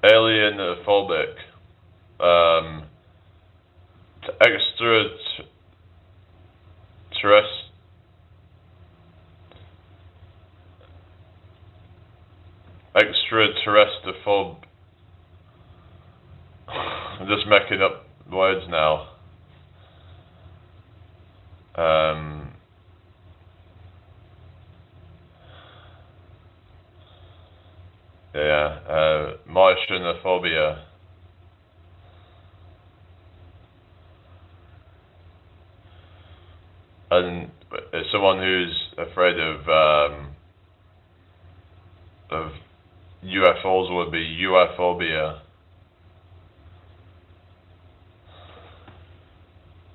Alienophobic. Extraterrestrophobe. I'm just making up words now. Martianophobia. And someone who's afraid of UFOs would be UFobia.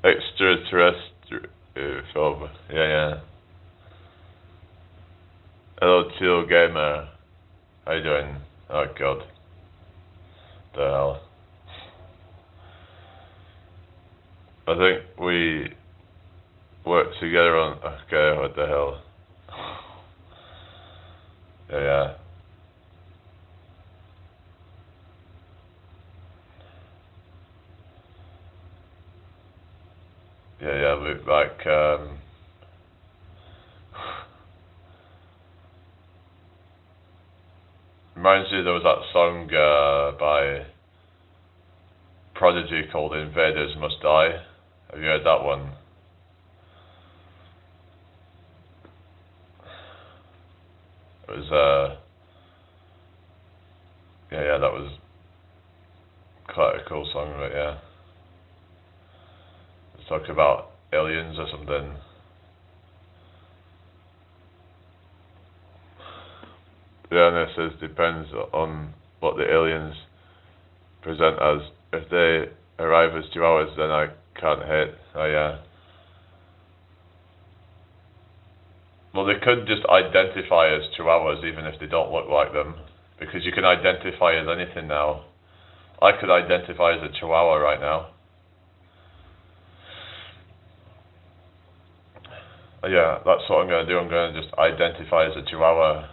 Extraterrestrial. Yeah. Hello, Teal Gamer. How you doing? Oh god. The hell. I think we work together on... Okay, what the hell. Yeah. yeah, like reminds me there was that song by Prodigy called "Invaders Must Die." Have you heard that one? It was yeah, that was quite a cool song, but yeah, it's talking about aliens or something. Yeah, and it says depends on what the aliens present as. If they arrive as chihuahuas, then I can't hit. Oh yeah. Well, they could just identify as chihuahuas even if they don't look like them, because you can identify as anything now. I could identify as a chihuahua right now. Yeah, that's what I'm going to do. I'm going to just identify as a chihuahua.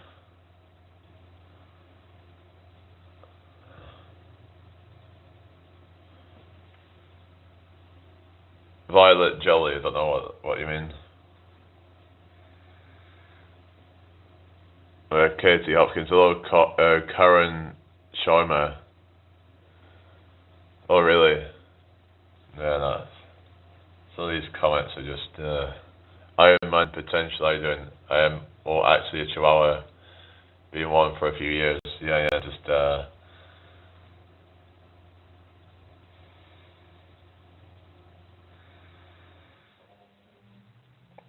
Violet jelly, I don't know what you mean. Katie Hopkins, hello, Karen Sharma. Oh, really? Yeah, no. So these comments are just, Iron Man potential, I doing? I am, or actually a chihuahua, been one for a few years. Yeah, just, yeah,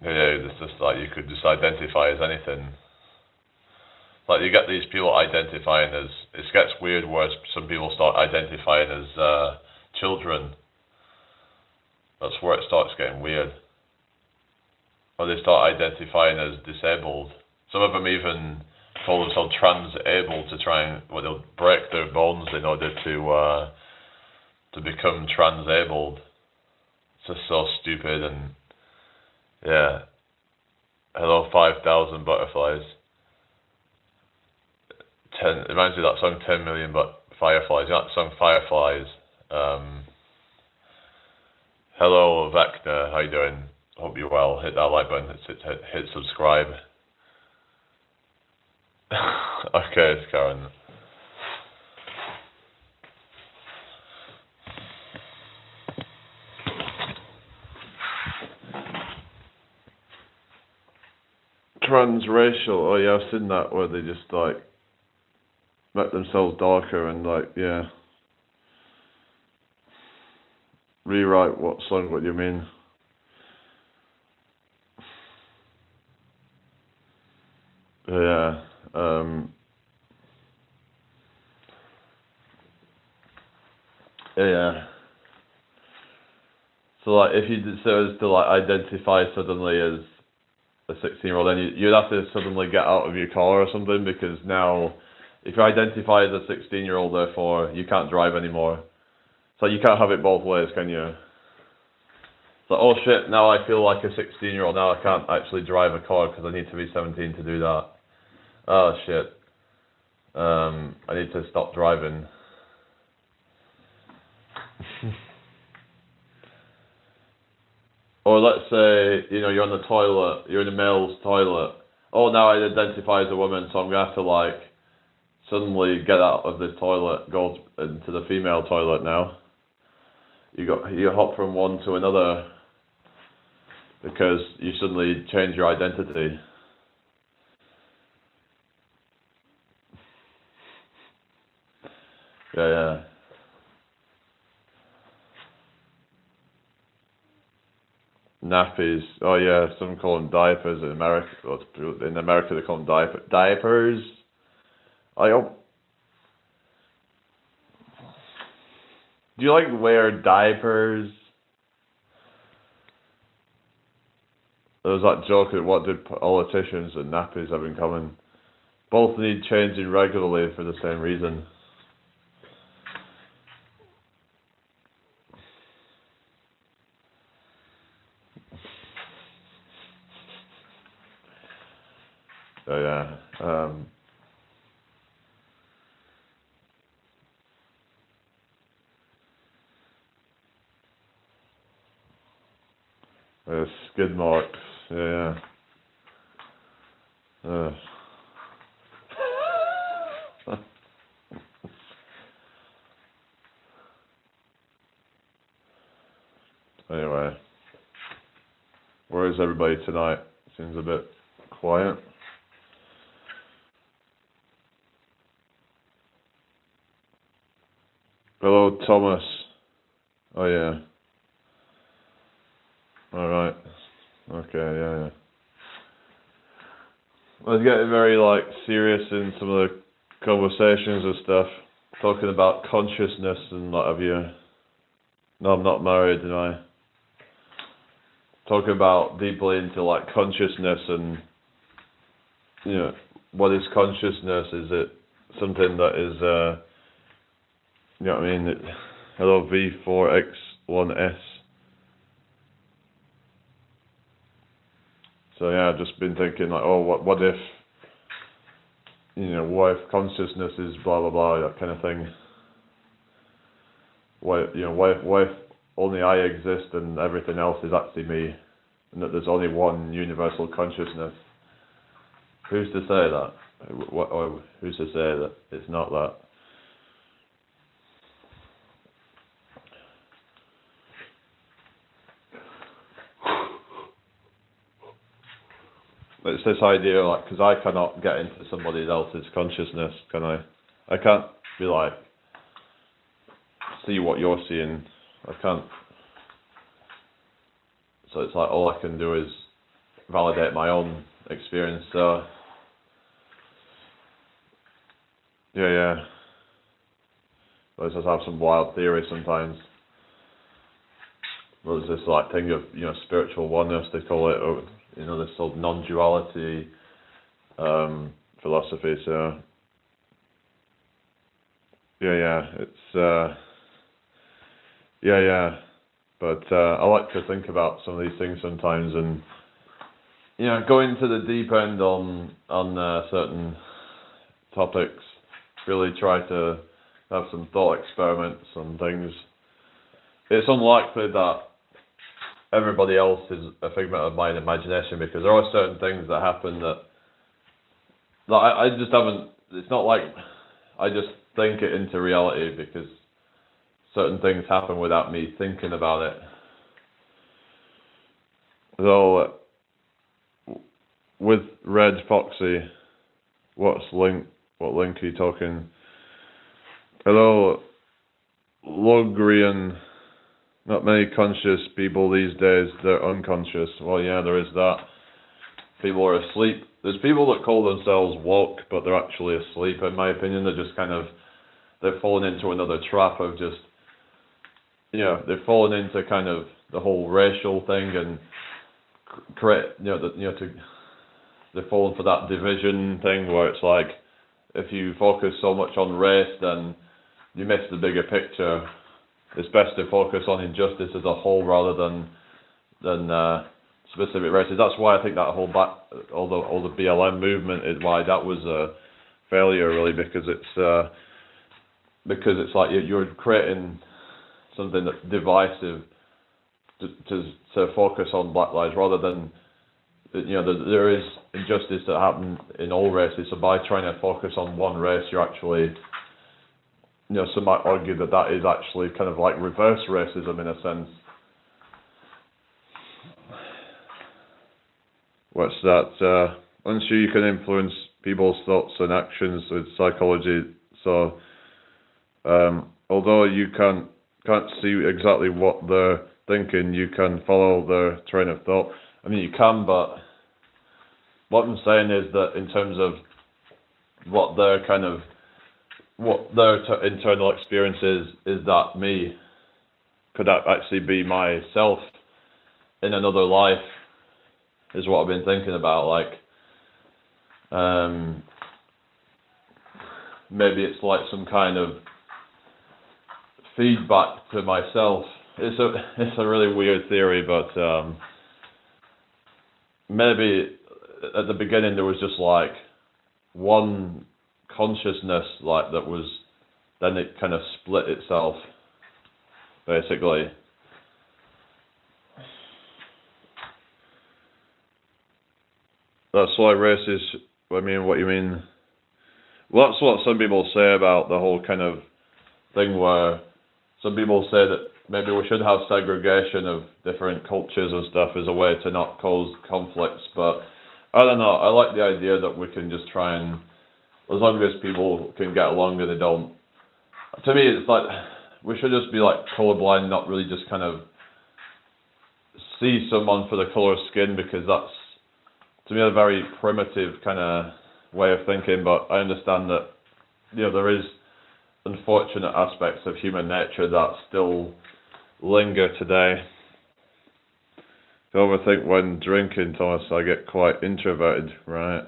it's just like you could just identify as anything. Like you get these people identifying as, it gets weird where some people start identifying as children. That's where it starts getting weird. Or they start identifying as disabled. Some of them even call themselves trans-able to try and, well, they'll break their bones in order to become trans-abled. It's just so stupid. And yeah, hello 5,000 butterflies. It reminds me of that song 10 million but fireflies. You know that song Fireflies? Hello Vecna, how you doing? Hope you're well. Hit that like button, hit subscribe. Okay, it's Karen. Transracial, oh yeah, I've seen that where they just like make themselves darker and like, yeah, rewrite what song, what do you mean? Yeah, yeah. So like, if you so as to like identify suddenly as a 16-year-old, then you'd have to suddenly get out of your car or something, because now, if you identify as a 16-year-old, therefore you can't drive anymore. So you can't have it both ways, can you? It's like, oh shit, now I feel like a 16-year-old, now I can't actually drive a car because I need to be 17 to do that. Oh shit. I need to stop driving. Or let's say, you're on the toilet, you're in a male's toilet. Oh, now I identify as a woman, so I'm going to have to, like, suddenly get out of the toilet, go into the female toilet now. You hop from one to another because you suddenly change your identity. Yeah. Nappies. Oh yeah, some call them diapers in America. In America they call them diapers. I hope. Do you like wear diapers? There was that joke at what did politicians and nappies have in common? Both need changing regularly for the same reason. So yeah. skid marks. Yeah. Anyway, where is everybody tonight? Seems a bit quiet. Hello, Thomas. Oh yeah. All right. Okay. Yeah. I was getting very serious in some of the conversations and stuff, talking about consciousness and what have you. No, I'm not married, am I? Talking about deeply into consciousness and what is consciousness? Is it something that is you know what I mean? Hello V4X1S. So yeah, I've just been thinking what if what if consciousness is blah blah blah, that kind of thing. What if only I exist and everything else is actually me, and that there's only one universal consciousness? Who's to say that? Or who's to say that it's not that? It's this idea, because I cannot get into somebody else's consciousness, can I? I can't be see what you're seeing. I can't. So it's all I can do is validate my own experience. So yeah. I just have some wild theory sometimes. There's this thing of spiritual oneness, they call it, or this sort of non-duality philosophy. So it's But I like to think about some of these things sometimes, and going to the deep end on certain topics. Really try to have some thought experiments on things. It's unlikely that everybody else is a figment of my imagination, because there are certain things that happen that I just haven't. It's not like I just think it into reality, because certain things happen without me thinking about it. So with Red Foxy, what link are you talking? Hello, Logrian. Not many conscious people these days, they're unconscious. Well, yeah, there is that. People are asleep. There's people that call themselves woke, but they're actually asleep, in my opinion. They're just they've fallen into another trap of just, they've fallen into kind of the whole racial thing and they've fallen for that division thing where it's if you focus so much on race, then you miss the bigger picture. It's best to focus on injustice as a whole rather than specific races. That's why I think that all the BLM movement is why that was a failure, really, because it's you're creating something that's divisive to focus on Black lives rather than there is injustice that happens in all races. So by trying to focus on one race, you're actually some might argue that is actually kind of reverse racism in a sense. What's that? Unsure you can influence people's thoughts and actions with psychology. So, although you can't see exactly what they're thinking, you can follow their train of thought. I mean, you can, but what I'm saying is that in terms of what their internal experience is that me could that actually be myself in another life, is what I've been thinking about. Maybe it's some kind of feedback to myself. It's a really weird theory, but maybe at the beginning there was just one consciousness that was, then it kind of split itself, basically. That's why races. I mean, what you mean? Well, that's what some people say about the whole kind of thing where some people say that maybe we should have segregation of different cultures and stuff as a way to not cause conflicts. But I don't know. I like the idea that we can just try and, as long as people can get along and they don't. To me, it's like we should just be like colorblind, not really just kind of see someone for the color of skin, because that's, to me, a very primitive kind of way of thinking. But I understand that, there is unfortunate aspects of human nature that still linger today. If I overthink when drinking, Thomas, I get quite introverted, right?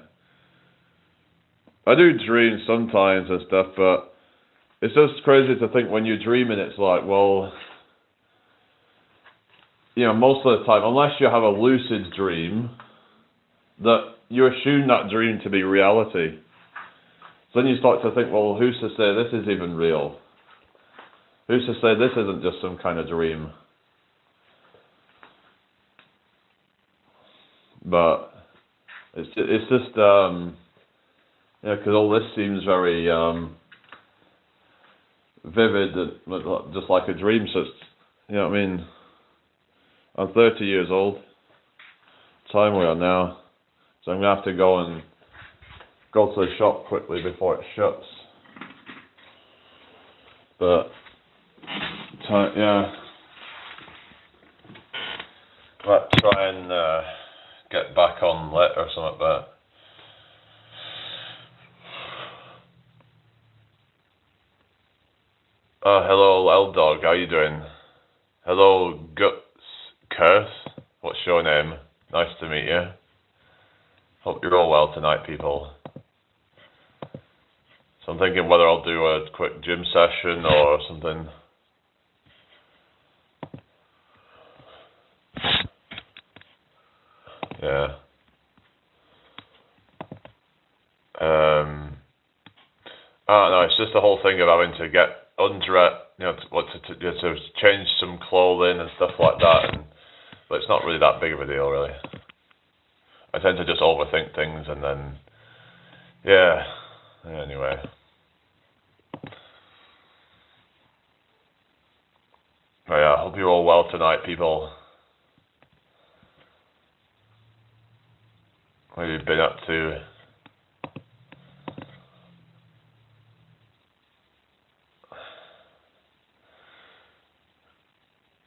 I do dream sometimes and stuff, but it's just crazy to think when you're dreaming, it's like, well, most of the time, unless you have a lucid dream, that you assume that dream to be reality. So then you start to think, well, who's to say this is even real? Who's to say this isn't just some kind of dream? But it's just, because all this seems very vivid, and just like a dream. So it's, you know what I mean? I'm 30 years old. Time we are now. So I'm going to have to go to the shop quickly before it shuts. But, yeah. Might try and get back on later or something, but hello, L-Dog, how you doing? Hello, Guts Curse. What's your name? Nice to meet you. Hope you're all well tonight, people. So I'm thinking whether I'll do a quick gym session or something. Yeah. I don't know, it's just the whole thing of having to get undressed, to change some clothing and stuff like that, but it's not really that big of a deal, really. I tend to just overthink things and then, yeah, anyway. But yeah, I hope you're all well tonight, people. What have you been up to?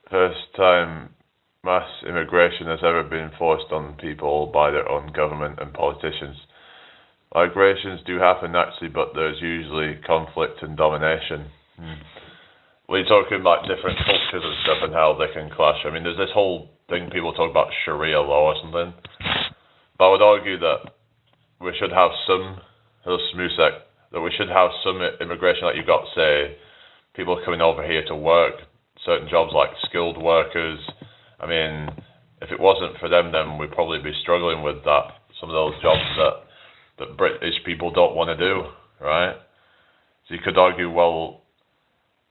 First time mass immigration has ever been forced on people by their own government and politicians. Migrations do happen naturally, but there's usually conflict and domination. We're talking about different cultures and stuff and how they can clash. I mean, there's this whole thing people talk about Sharia law or something. But I would argue that we should have some, that we should have some immigration, like you've got, say, people coming over here to work, certain jobs like skilled workers. I mean, if it wasn't for them, then we'd probably be struggling with that, some of those jobs that British people don't want to do, right? So you could argue, well,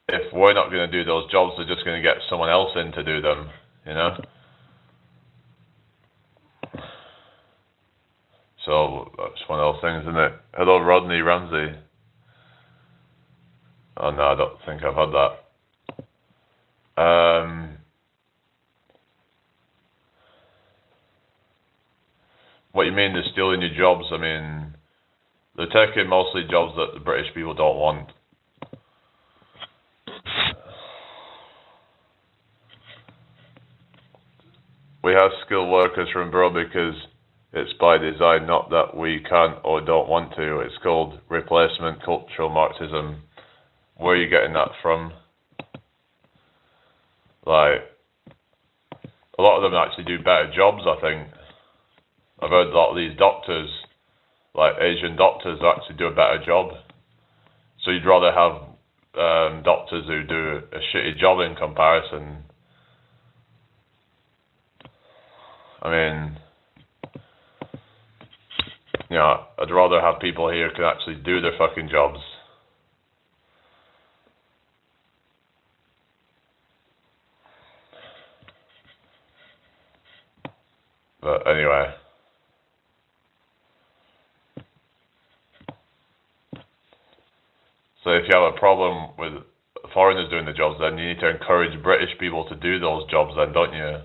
if we're not going to do those jobs, they're just going to get someone else in to do them, So that's one of those things, isn't it? Hello, Rodney Ramsey. Oh no, I don't think I've had that. What you mean they're stealing your jobs? I mean, they're taking mostly jobs that the British people don't want. We have skilled workers from abroad because it's by design, not that we can't or don't want to. It's called replacement cultural Marxism. Where are you getting that from? Like, a lot of them actually do better jobs, I think. I've heard a lot of these doctors, like Asian doctors, actually do a better job. So you'd rather have doctors who do a shitty job in comparison. I mean, I'd rather have people here who can actually do their fucking jobs. But anyway. So if you have a problem with foreigners doing the jobs, then you need to encourage British people to do those jobs then, don't you?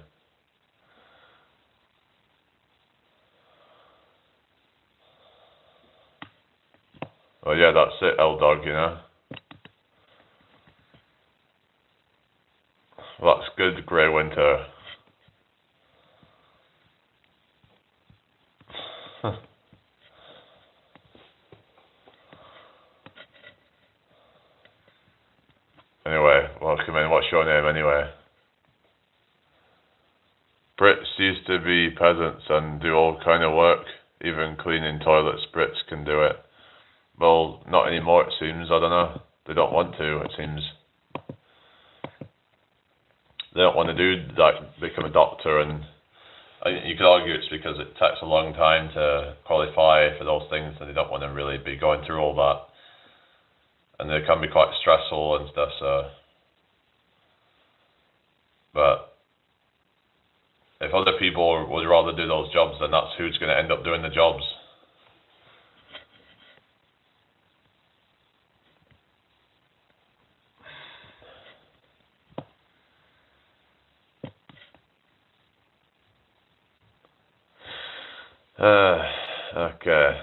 Oh yeah, that's it, L-Dog, you know. Well, that's good, Grey Winter. Anyway, welcome in. What's your name anyway? Brits used to be peasants and do all kind of work, even cleaning toilets. Brits can do it. Well, not anymore, it seems. I don't know. They don't want to, it seems. They don't want to do, like, become a doctor, and you could argue it's because it takes a long time to qualify for those things, and they don't want to really be going through all that. And they can be quite stressful and stuff, so. But if other people would rather do those jobs, then that's who's going to end up doing the jobs. Okay.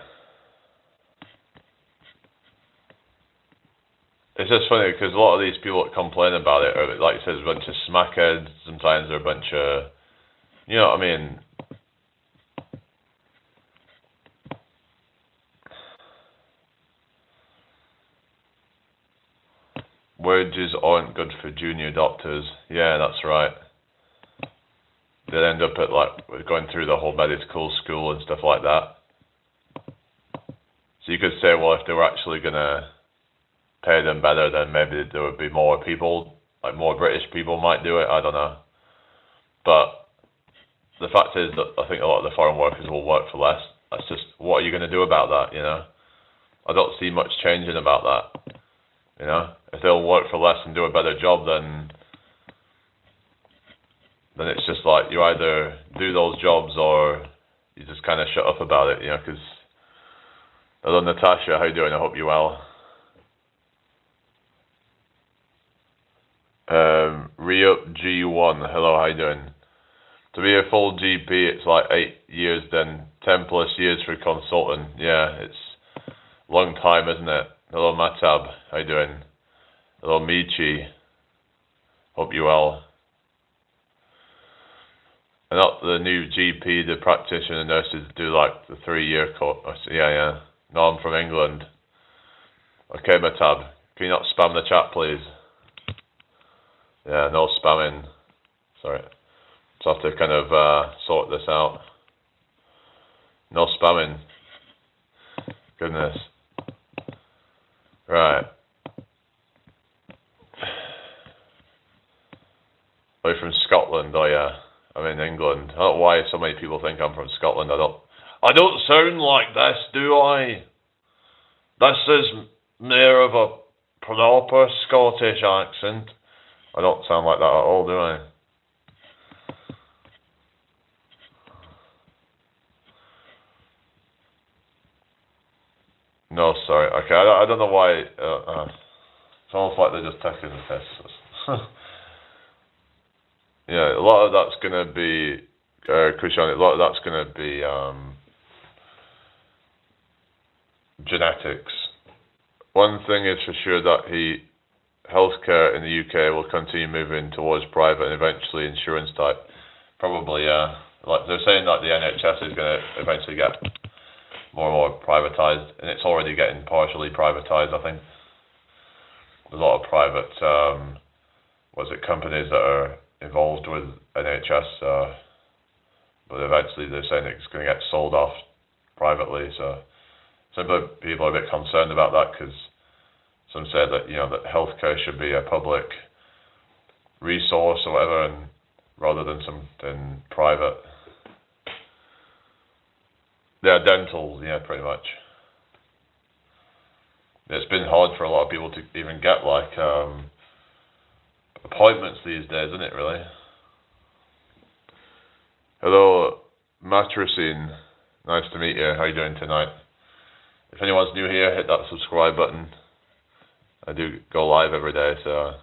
It's just funny because a lot of these people that complain about it are, like you said, a bunch of smackheads. Sometimes they're a bunch of, you know what I mean? Wages aren't good for junior doctors. Yeah, that's right. They'll end up at, like, going through the whole medical school and stuff like that. So you could say, well, if they were actually going to pay them better, then maybe there would be more people, like more British people might do it. I don't know. But the fact is that I think a lot of the foreign workers will work for less. That's just, what are you going to do about that, you know? I don't see much changing about that, you know? If they'll work for less and do a better job, then it's just like you either do those jobs or you just kind of shut up about it, you know, because... Hello, Natasha, how you doing? I hope you're well. Re-up G1, hello, how you doing? To be a full GP, it's like 8 years, then 10 plus years for consultant. Yeah, it's a long time, isn't it? Hello, Matab, how you doing? Hello, Michi, hope you're well. And not the new GP, the practitioner, nurses do like the 3-year course. Yeah. No, I'm from England. Okay, Matab, can you not spam the chat, please? Yeah, no spamming. Sorry. So I have to kind of sort this out. No spamming. Goodness. Right. Are you from Scotland? Oh yeah. I'm in England. I don't know why so many people think I'm from Scotland. I don't sound like this, do I? This is more of a proper Scottish accent. I don't sound like that at all, do I? No, sorry. Okay, I don't know why. It's almost like they're just taking the piss. Yeah, a lot of that's going to be, Christian, a lot of that's going to be genetics. One thing is for sure that healthcare in the UK will continue moving towards private and eventually insurance type. Probably, yeah. Like they're saying that the NHS is going to eventually get more and more privatised, and it's already getting partially privatised, I think. There's a lot of private, companies that are involved with NHS, but eventually they're saying it's going to get sold off privately, so some people are a bit concerned about that, because some say that, you know, that healthcare should be a public resource or whatever, and rather than something private. Yeah, dental, yeah, pretty much. It's been hard for a lot of people to even get, like, appointments these days, isn't it, really? Hello, Matricine. Nice to meet you. How are you doing tonight? If anyone's new here, hit that subscribe button. I do go live every day, so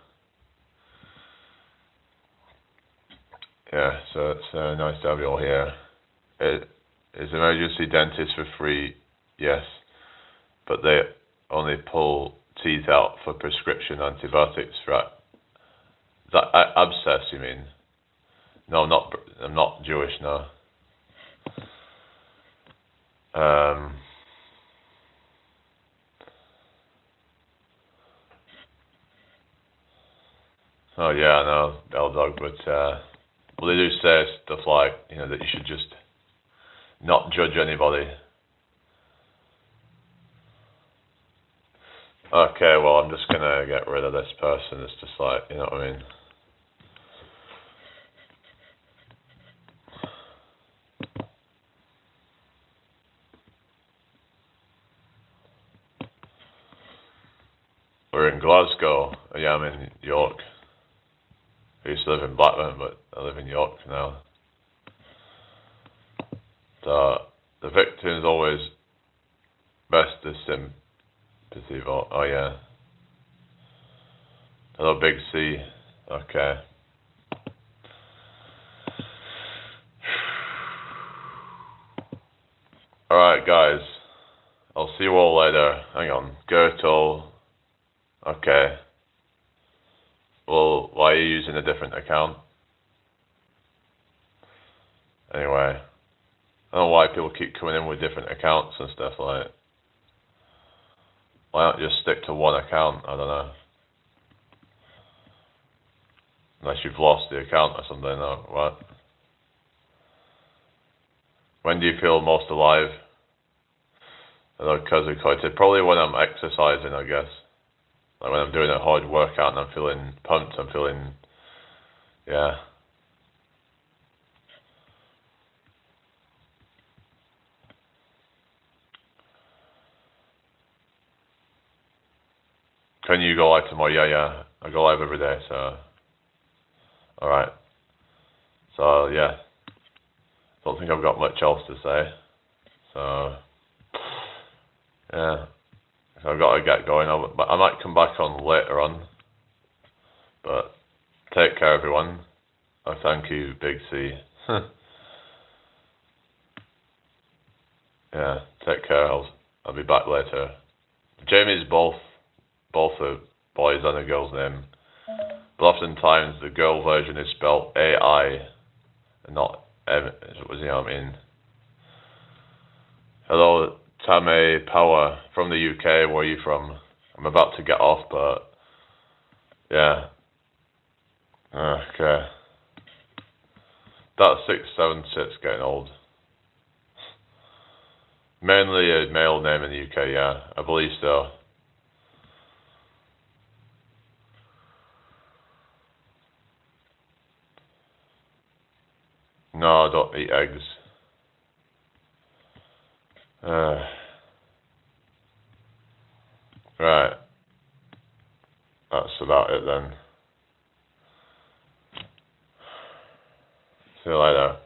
yeah, so it's nice to have you all here. Is emergency dentist for free? Yes, but they only pull teeth out for prescription antibiotics, right? Is that abscess, you mean? No, I'm not Jewish, no. Oh yeah, I know, L Dog, but well, they do say stuff like, that you should just not judge anybody. Okay, well, I'm just gonna get rid of this person. It's just like, you know what I mean? We're in Glasgow. Yeah, I'm in York. I used to live in Blackburn, but I live in York now. The victim's always best to sympathy vote. Oh yeah. Hello, Big C. Okay. Alright, guys. I'll see you all later. Hang on. Gertle. Okay. Well, why are you using a different account? Anyway. I don't know why people keep coming in with different accounts and stuff like. Why not just stick to one account? I don't know. Unless you've lost the account or something, or what? When do you feel most alive? Hello, Kazukoite. Probably when I'm exercising, I guess. Like when I'm doing a hard workout and I'm feeling pumped, yeah. Can you go live tomorrow? Yeah. I go live every day, so. Alright. So, yeah. Don't think I've got much else to say. So, yeah. So I've got to get going. But I might come back on later on. But take care, everyone. Oh, thank you, Big C. Yeah, take care. I'll be back later. Jamie's both a boy's and a girl's name. But oftentimes the girl version is spelled AI and not M. You know what I mean? Hello, Tame Power from the UK. Where are you from? I'm about to get off, but yeah. Okay. That 676 getting old. Mainly a male name in the UK, yeah. I believe so. No, I don't eat eggs. Right. That's about it then. See you later.